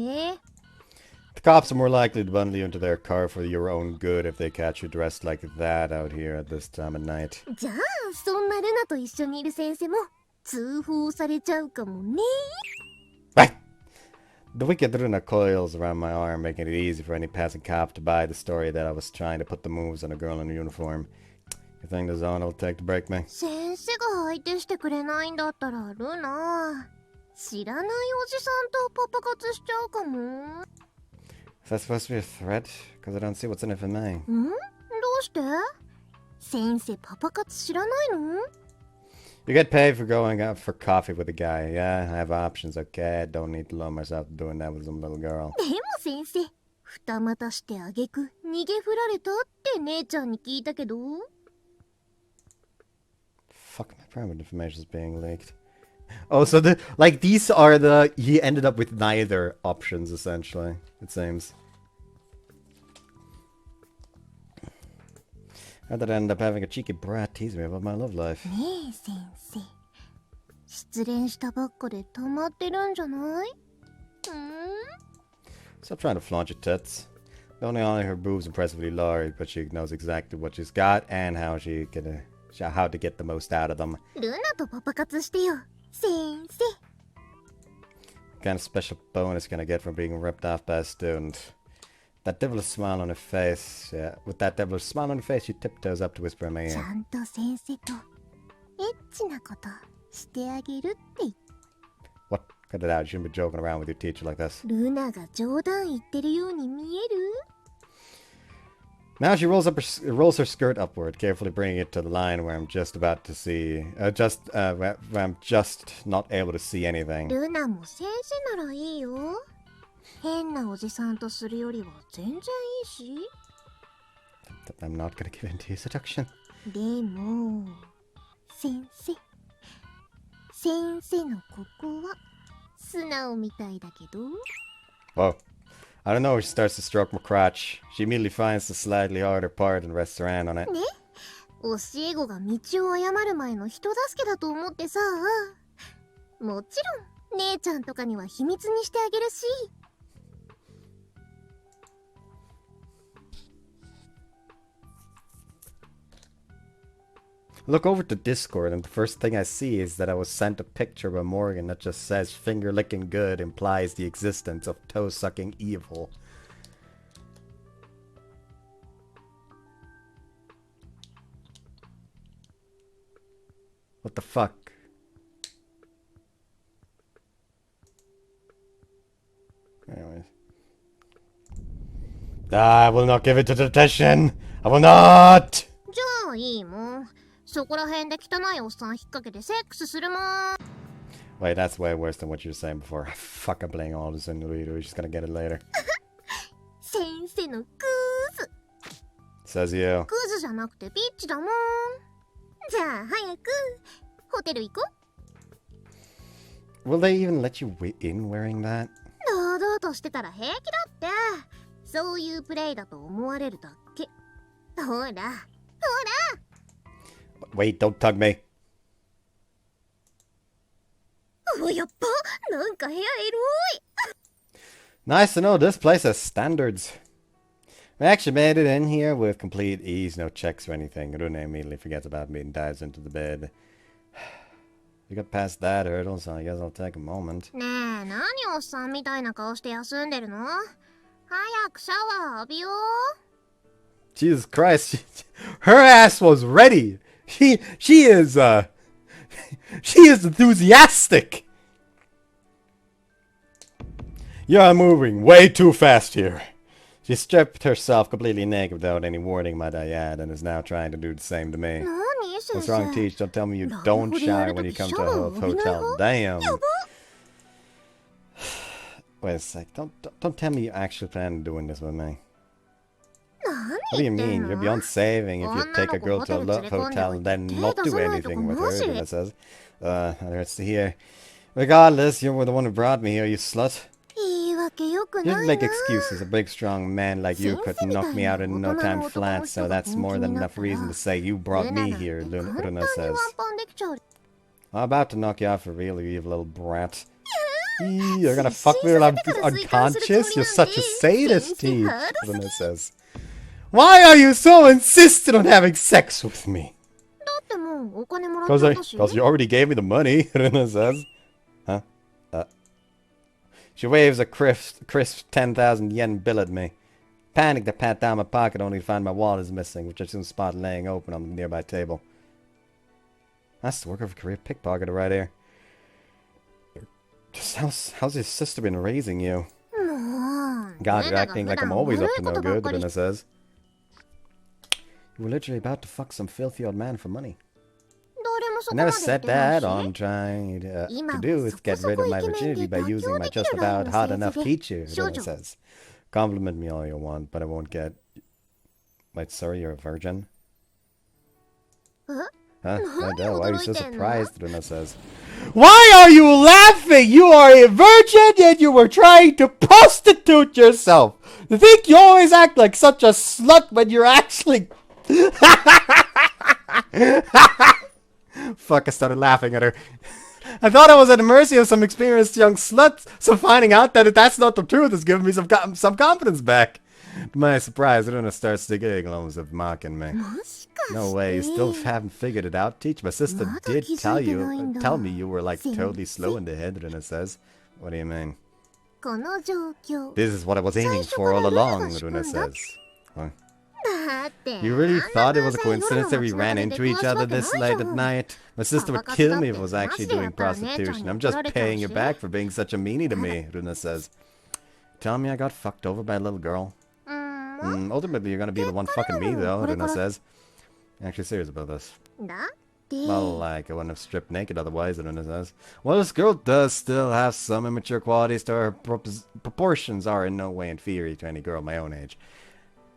The cops are more likely to bundle you into their car for your own good if they catch you dressed like that out here at this time of night.
じゃあそんなルナと一緒にいる先生も通報されちゃうかもね。
Right! The wicked Runa coils around my arm, making it easy for any passing cop to buy the story that I was trying to put the moves on a girl in a uniform. You think the zone will take to break me?
先生が相手してくれないんだったらルナ、知らないおじさんとパパ活しちゃうかも。
Is that supposed to be a threat? Because I don't see what's in it for me.
どうして？先生パパ活知らないの？
You get paid for going out for coffee with a guy. Yeah, I have options, okay? I don't need to loan myself to doing that with some little girl.
でも先生、二股してあげく逃げ振られたって姉ちゃんに聞いたけど。
Fuck, my private information is being leaked. Oh, so these are he ended up with neither options, essentially, it seems. How did I end up having a cheeky brat tease me about my love life?
ねえ先生、失恋したばっかで溜まってるんじゃない？
Stop trying to flaunt your tits. Not only her boobs impressively large, but she knows exactly what she's got and how to get the most out of them.
ルナとパパ活してよ、先生。
What kind of special bonus can I get from being ripped off by a student? That devilish smile on her face. Yeah, with that devilish smile on her face, she tiptoes up to whisper in my
ちゃ
ear.
んと先生とエッチなことしてあげるって言っ
What? Cut it out. You shouldn't be joking around with your teacher like this.
ルナが冗談言ってるように見える？
Now she rolls her skirt upward, carefully bringing it to the line where I'm just about to see, where I'm just not able to see anything.
ルナも先生ならいいよ。変なおじさんとするよりは全然いいし。
I'm not gonna give in to your seduction.
でも先生のここは素直みたいだけど。
Whoa. I don't know, she starts to stroke my crotch. She immediately finds the slightly harder part and rests her hand on it.
ね、教え子が道を誤る前の人助けだと思ってさ。もちろん姉ちゃんとかには秘密にしてあげるし。
Look over to Discord and the first thing I see is that I was sent a picture by Morgan that just says finger licking good implies the existence of toe sucking evil. What the fuck? Anyways. I will not give it to detention. I will not.
じゃあいいもん。そこら辺で汚いおっさん引っ掛けてセックスするもん。
Wait, that's way worse than what you were saying before. Fuck, I'm playing all this in We're just gonna get it later.
先生のクーズ。
Says you.
クズじゃなくてピッチだもん。じゃあ早くホテル行こう。
Will they even let you in wearing that?
堂々としてたら平気だって。そういうプレイだと思われるだけ。ほら、ほら。
Wait, don't tug me.
おやっぱ、なんか部屋エロい。
Nice to know this place has standards. We actually made it in here with complete ease, no checks or anything. Rune immediately forgets about me and dives into the bed. We got past that hurdle, so I guess I'll take a moment.
ねえ、何おっさんみたいな顔して休んでるの？早くシャワー浴びよう。
Jesus Christ, her ass was ready. She is enthusiastic. You're moving way too fast here. She stripped herself completely naked without any warning, might I add, and is now trying to do the same to me.
何先
What's
生？
wrong, Teach? Don't tell me you don't shower when you come to a hotel. Damn. Wait a sec. Don't tell me you actually plan on doing this with me. What do you mean? You're beyond saving if you take a girl to a hotel and then not do anything with her, Runa says. That hurts to hear. Regardless, you were the one who brought me here, you slut.
言い訳よく
You
ない
make
な。
excuses. A big, strong man like you could knock me out in no time flat, so that's more than enough reason to say you brought me here, Runa says.
ワンパンできちゃう。
I'm about to knock you out for real, you evil little brat. You're gonna fuck me while I'm unconscious? You're such a sadist, Teach, Runa says. Why are you so insistent on having sex with me?
だってもうお金もらっちゃったし。
Because you already gave me the money, Runa says. Huh? She waves a crisp 10,000 yen bill at me. Panicked, I pat down my pocket only to find my wallet is missing, which I soon spot laying open on the nearby table. That's the work of a career pickpocketer right here. Just how's your sister been raising you?
もう。
God, you're
レナが
acting
普
like
段
I'm always
悪
up
い
to
こ
no
とばっ
good,
かり
Runa says. You were literally about to fuck some filthy old man for money.
誰もそ
I
こま
never
で言っ
said
てない
that.
し。
All I'm trying to
Ima,
do is get rid of my
so-so-so
virginity by
ikimen de
using my just
takyou
about
dekiru
hot
no
enough
sensei
teacher,
de.
Runa
Shoujo.
says. Compliment me all you want, but I won't get... Wait, sorry, you're a virgin?
え？
Huh? I know. Why are you so
驚いてんの？
surprised? Runa says. Why are you laughing? You are a virgin and you were trying to prostitute yourself. You think you always act like such a slut when you're actually... Fuck, I started laughing at her. I thought I was at the mercy of some experienced young slut, so finding out that that's not the truth has given me some confidence back. To my surprise, Runa starts to giggle almost of mocking me.
もしかして。
No way, you still haven't figured it out, Teach. My sister did tell me you were like totally slow in the head, Runa says. What do you mean?
この状況。
This is what I was aiming for all along, Runa says. Huh?
だって。
You really thought it was a coincidence that we ran into each other this late at night? My sister would kill me if I was actually doing prostitution. I'm just paying you back for being such a meanie to me, Runa says. Tell me I got fucked over by a little girl. Ultimately, you're gonna be the one fucking me, though, Runa says. I'm actually serious about this.
だって。
Well, like, I wouldn't have stripped naked otherwise, Runa says. Well, this girl does still have some immature qualities to her. Proportions are in no way inferior to any girl my own age.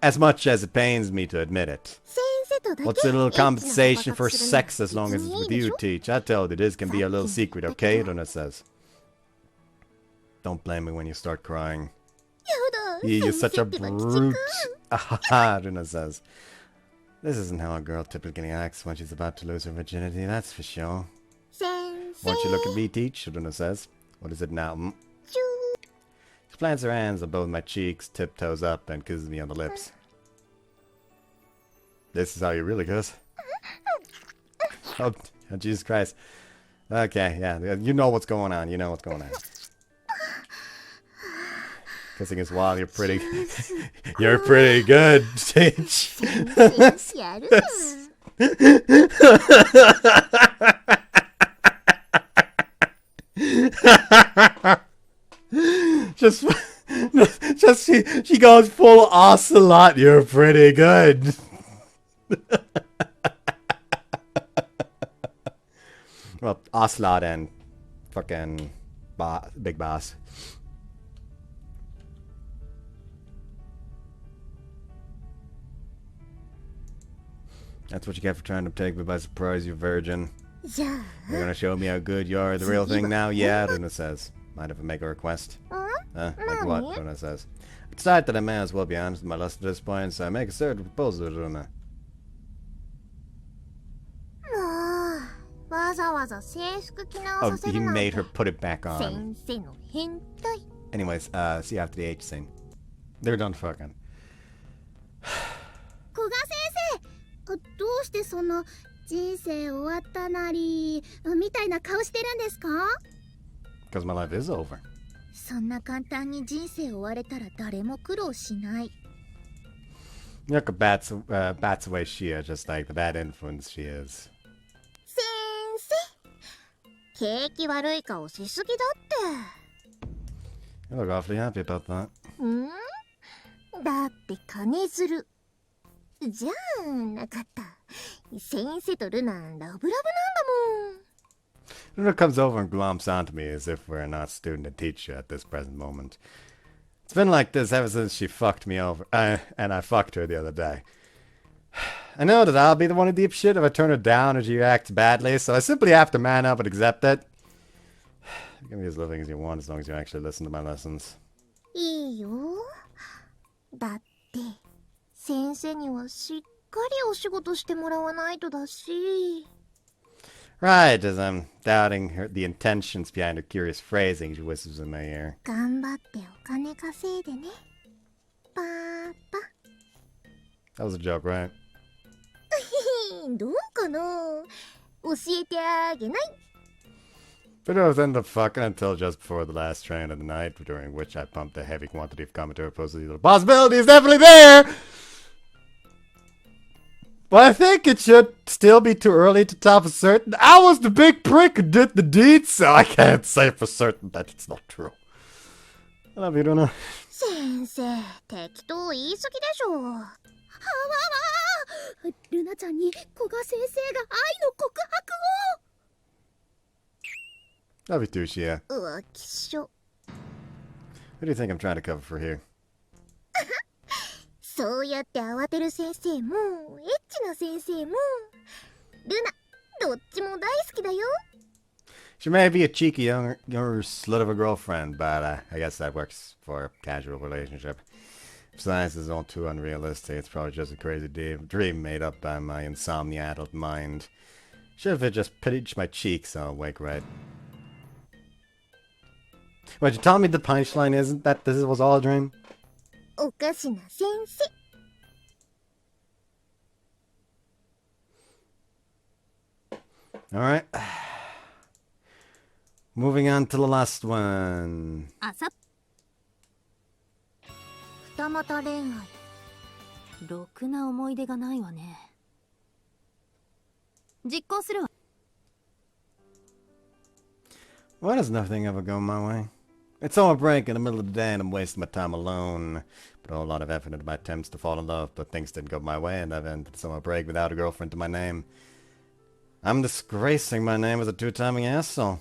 As much as it pains me to admit it.
先生とだけ。
What's a little compensation for
エッチな
sex as long as it's with
いいでし
you,
ょ？
Teach? I tell you, this can be a little secret, okay? Runa says. Don't blame me when you start crying.
やだ。
You're such a
先生ってば
brute. Ahaha, Runa says. This isn't how a girl typically acts when she's about to lose her virginity, that's for sure.
先
Won't you look at
生。
me, Teach? Runa says. What is it now?
チュー。
She plants her hands on both my cheeks, tiptoes up, and kisses me on the lips. This is how you really kiss? Oh, Jesus Christ. Okay, yeah, you know what's going on. You know what's going on. Kissing is wild. You're pretty. You're pretty good, Teach.
やるわ。
just she goes full ocelot. You're pretty good. Well, ocelot and fucking big boss. That's what you get for trying to take me by surprise, you virgin.
じゃ
You're gonna show me how good you are, the real thing now? Yeah, Luna says. Mind if I make a request?
あ
Like what? Luna says. I decided that I may as well be honest with my lust at this point, so I make a certain proposal to Luna.
もうわざわざ制服着直
Oh,
させ
he
るなん
made
て
her put it back on.
先生の変態
Anyways, see you after the H scene. They're done fucking.
古賀先生どうしてその人生終わったなりみたいな顔してるんですか
Because my life is over.
そんな簡単に人生終われたら誰も苦労しない
Look, bats away she is, just like the bad influence she is.
先生景気悪い顔しすぎだって
You look awfully happy about that.
んだって金づるじゃあなかった先生とルナラブラブなんだもん
Luna comes over and glomps onto me as if we're not student and teacher at this present moment. It's been like this ever since she fucked me over, and I fucked her the other day. I know that I'll be the one who deep shit if I turn her down or she reacts badly, so I simply have to man up and accept it. You can be as living as you want as long as you actually listen to my lessons.
いいよだって先生にはしっかりお仕事してもらわないとだし
Right, as I'm doubting the intentions behind her curious phrasing, she whispers in my ear.
頑張ってお金稼いでねパパ
That was a joke, right?
どうかな教えてあげない
But I was ended up fucking until just before the last train of the night, during which I pumped a heavy quantity of commentary opposed to the possibility is definitely there! But I think it should still be too early to tell for certain. I was the big prick who did the deed, so I can't say for certain that it's not true. I love you, Luna.
先生適当言い過ぎでしょはわわルナちゃんに古賀先生が愛の告白
Love you too, Shia.
を浮気症
What do you think I'm trying to cover for here?
そうやって慌てる先生もエッチな先生もルナどっちも大好きだよ
She may be a cheeky younger slut of a girlfriend, but I guess that works for a casual relationship. Besides, this is all too unrealistic. It's probably just a crazy dream made up by my insomnia-addled mind. Should have just pinched my cheeks, so I'll wake right. What, you telling me the punchline isn't that this was all a dream?
おかしな先生
Alright. Moving on to the last one.
朝
二股恋愛
ろくな思い出がないわね。実行するわ。
Why does nothing ever go my way? It's summer break in the middle of the day and I'm wasting my time alone. Put a whole lot of effort into my attempts to fall in love, but things didn't go my way and I've ended the summer break without a girlfriend to my name. I'm disgracing my name as a two-timing asshole.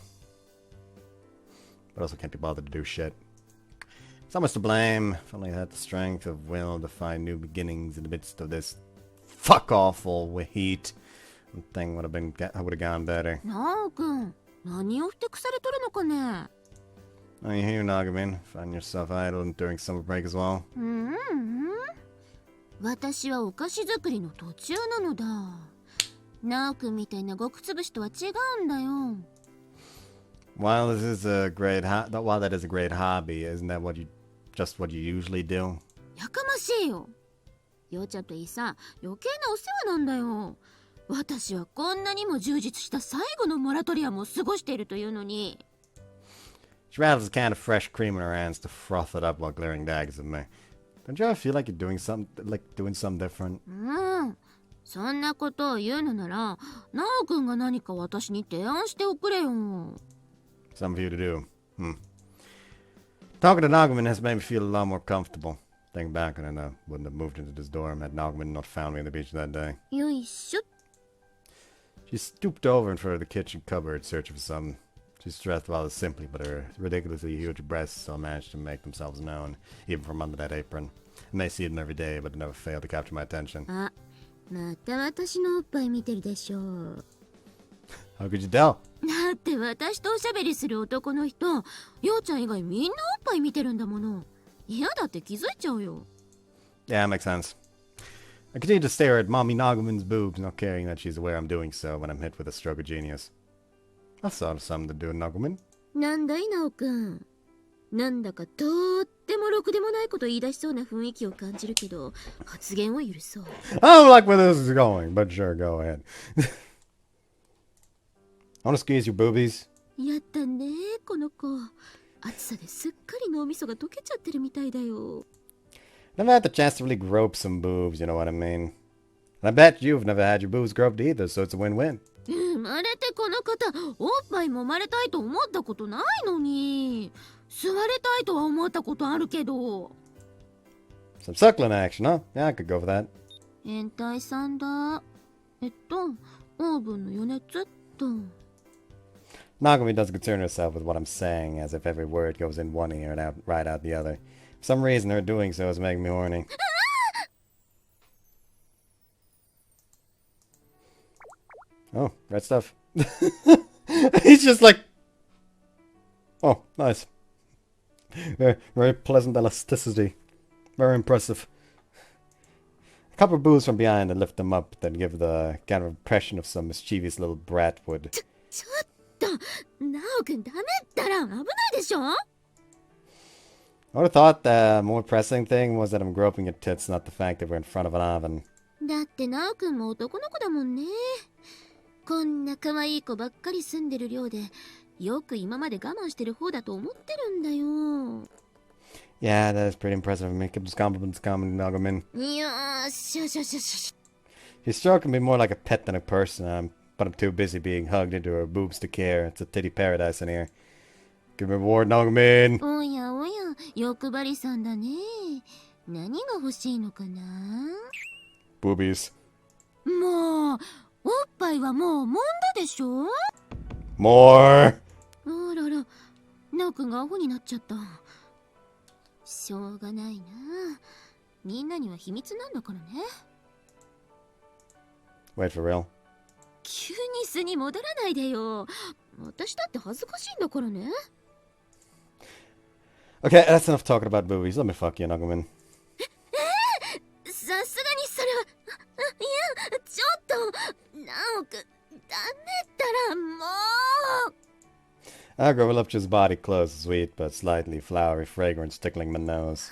But also can't be bothered to do shit. Someone's to blame. If only I had the strength of will to find new beginnings in the midst of this fuck-awful heat. One thing would have gone better.
なおくん、何をふてくされとるのかね。
Oh, you hear, Nagamin? Find yourself idle during summer break as well?
私はお菓子作りの途中なのだ。なおくんみたいなごくつぶしとは違うんだよ。
While that is a great hobby, isn't that just what you usually do?
やかましいよ。ようちゃんといいさ、余計なお世話なんだよ。私はこんなにも充実した最後のモラトリアムを過ごしているというのに。
She rattles a can of fresh cream in her hands to froth it up while glaring daggers at me. Don't you ever feel like you're doing something different?
そんなことを言うのなら、なおくんが何か私に提案しておくれよ。
Something for you to do. Talking to Nagumin has made me feel a lot more comfortable. Thinking back, and I wouldn't have moved into this dorm had Nagumin not found me on the beach that day.
よいしょ。
She stooped over in front of the kitchen cupboard, searching for something. She's dressed rather simply, but her ridiculously huge breasts still managed to make themselves known, even from under that apron. I may see them every day, but they never fail to capture my attention.
あ、また私のおっぱい見てるでしょう。
How could you tell?
だって私とおしゃべりする男の人、ようちゃん以外みんなおっぱい見てるんだもの。嫌だって気づいちゃうよ。
Yeah, makes sense. I continue to stare at Mommy Nagumin's boobs, not caring that she's aware I'm doing so when I'm hit with a stroke of genius. I thought of something to do, Nagumin.
なんだい、ナオくん。なんだかとってもろくでもないこと言い出しそうな雰囲気を感じるけど、発言を許そう。
I don't like where this is going, but sure, go ahead. I want to squeeze your boobies.
やったね、この子。暑さですっかり脳みそが溶けちゃってるみたいだよ。
Never had the chance to really grope some boobs, you know what I mean? And I bet you've never had your boobs groped either, so it's a win-win.
生まれてこの方、おっぱい揉まれたいと思ったことないのに。吸われたいとは思ったことあるけど。
Some suckling action, huh? Yeah, I could go for that.
変態さんだ。オーブンの余熱っと。
Nagumi doesn't concern herself with what I'm saying, as if every word goes in one ear and out, right out the other. For some reason, her doing so is making me horny. Oh, red stuff. He's just like... Oh, nice. Very, very pleasant elasticity. Very impressive. A couple of boos from behind and lift them up, then give the kind of impression of some mischievous little brat would.
ちょっと、ナオくんダメったら危ないでしょ。
I would have thought the more pressing thing was that I'm groping your tits, not the fact that we're in front of an oven.
だってナオくんも男の子だもんね。こんな可愛い子ばっかり住んでる寮で、よく今まで我慢してる方だと思ってるんだよ。
Yeah, that is pretty impressive of me. Keep those compliments coming, Nagumin.
よーしよしよしよし。
She's stroking me more like a pet than a person, but I'm too busy being hugged into her boobs to care. It's a titty paradise in here. Give me a reward, Nagumin.
おやおや、欲張りさんだね。何が欲しいのかな。
Boobies.
もう、おっぱいはもう揉んだでしょ。
More.
あらら、ナオくんがアホになっちゃった。しょうがないな。みんなには秘密なんだからね。
Wait, for real?
急に素に戻らないでよ。私だって恥ずかしいんだからね。
Okay, that's enough talking about boobies. Let me fuck you, Nagumin.
さすがにそれは。いや、ちょっと、ナオくん、ダメったらもう。
I voluptuous body clothes, sweet but slightly flowery fragrance tickling my nose.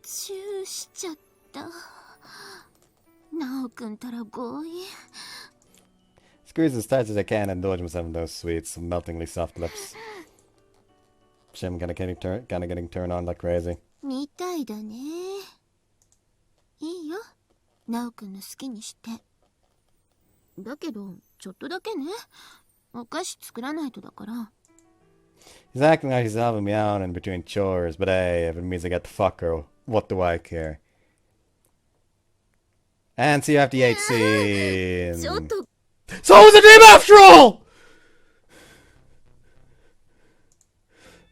チューしちゃった。ナオくんたら強引。
Squeeze as tight as I can and indulge myself in those sweet, meltingly soft lips. Shit, I'm kinda getting turned on like crazy.
みたいだね。いいよ、ナオくんの好きにして。だけど、ちょっとだけね。お菓子作らないとだから。
He's acting like he's helping me out in between chores, but hey, if it means I get to fuck her, what do I care? And see you after the 8 scene.
ちょっと。
So it was a dream after all!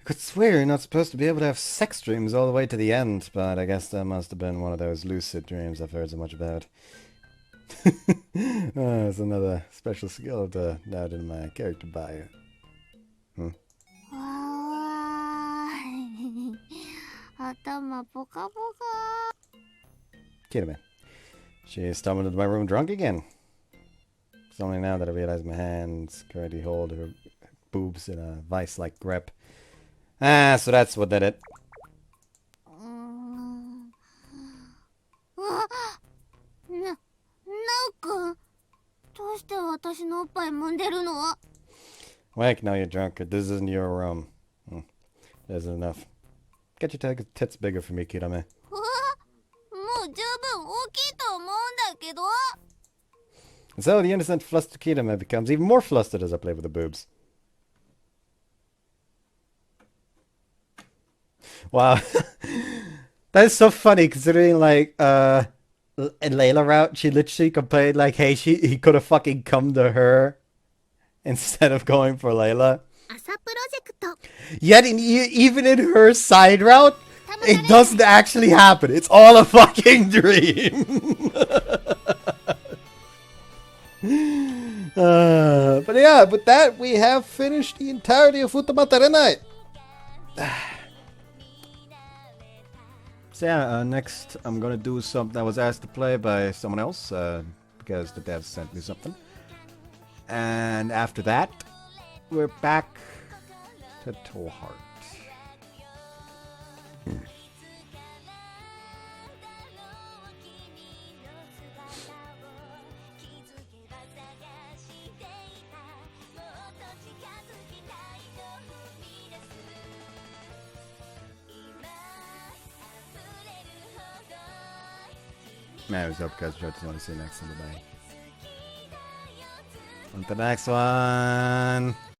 I could swear you're not supposed to be able to have sex dreams all the way to the end, but I guess that must have been one of those lucid dreams I've heard so much about. That's another special skill to add in my character bio.
わーい。頭ポカポカ。
Kidding me. She stumbled into my room drunk again. It's only now that I realize my hands currently hold her boobs in a vice-like grip. Ah, so that's what did it.
なおくん、どうして私のおっぱい揉んでるの？
Wake, now you're drunk. This isn't your room. This isn't enough. Get your tits bigger for me, Kirame.
もう十分大きいと思うんだけど。
And so the innocent flustered Kirame becomes even more flustered as I play with the boobs. Wow. That is so funny considering like in Layla route she literally complained like hey he could have fucking come to her instead of going for Layla.
朝プロジェクト
Yet even in her side route, it doesn't actually happen. It's all a fucking dream. But yeah, with that, we have finished the entirety of Futamata Ren'ai. So yeah, next I'm gonna do something I was asked to play by someone else, because the devs sent me something. And after that, we're back to Towheart. Man, it was up guys. I just want to see you next time. Bye. On to the next one.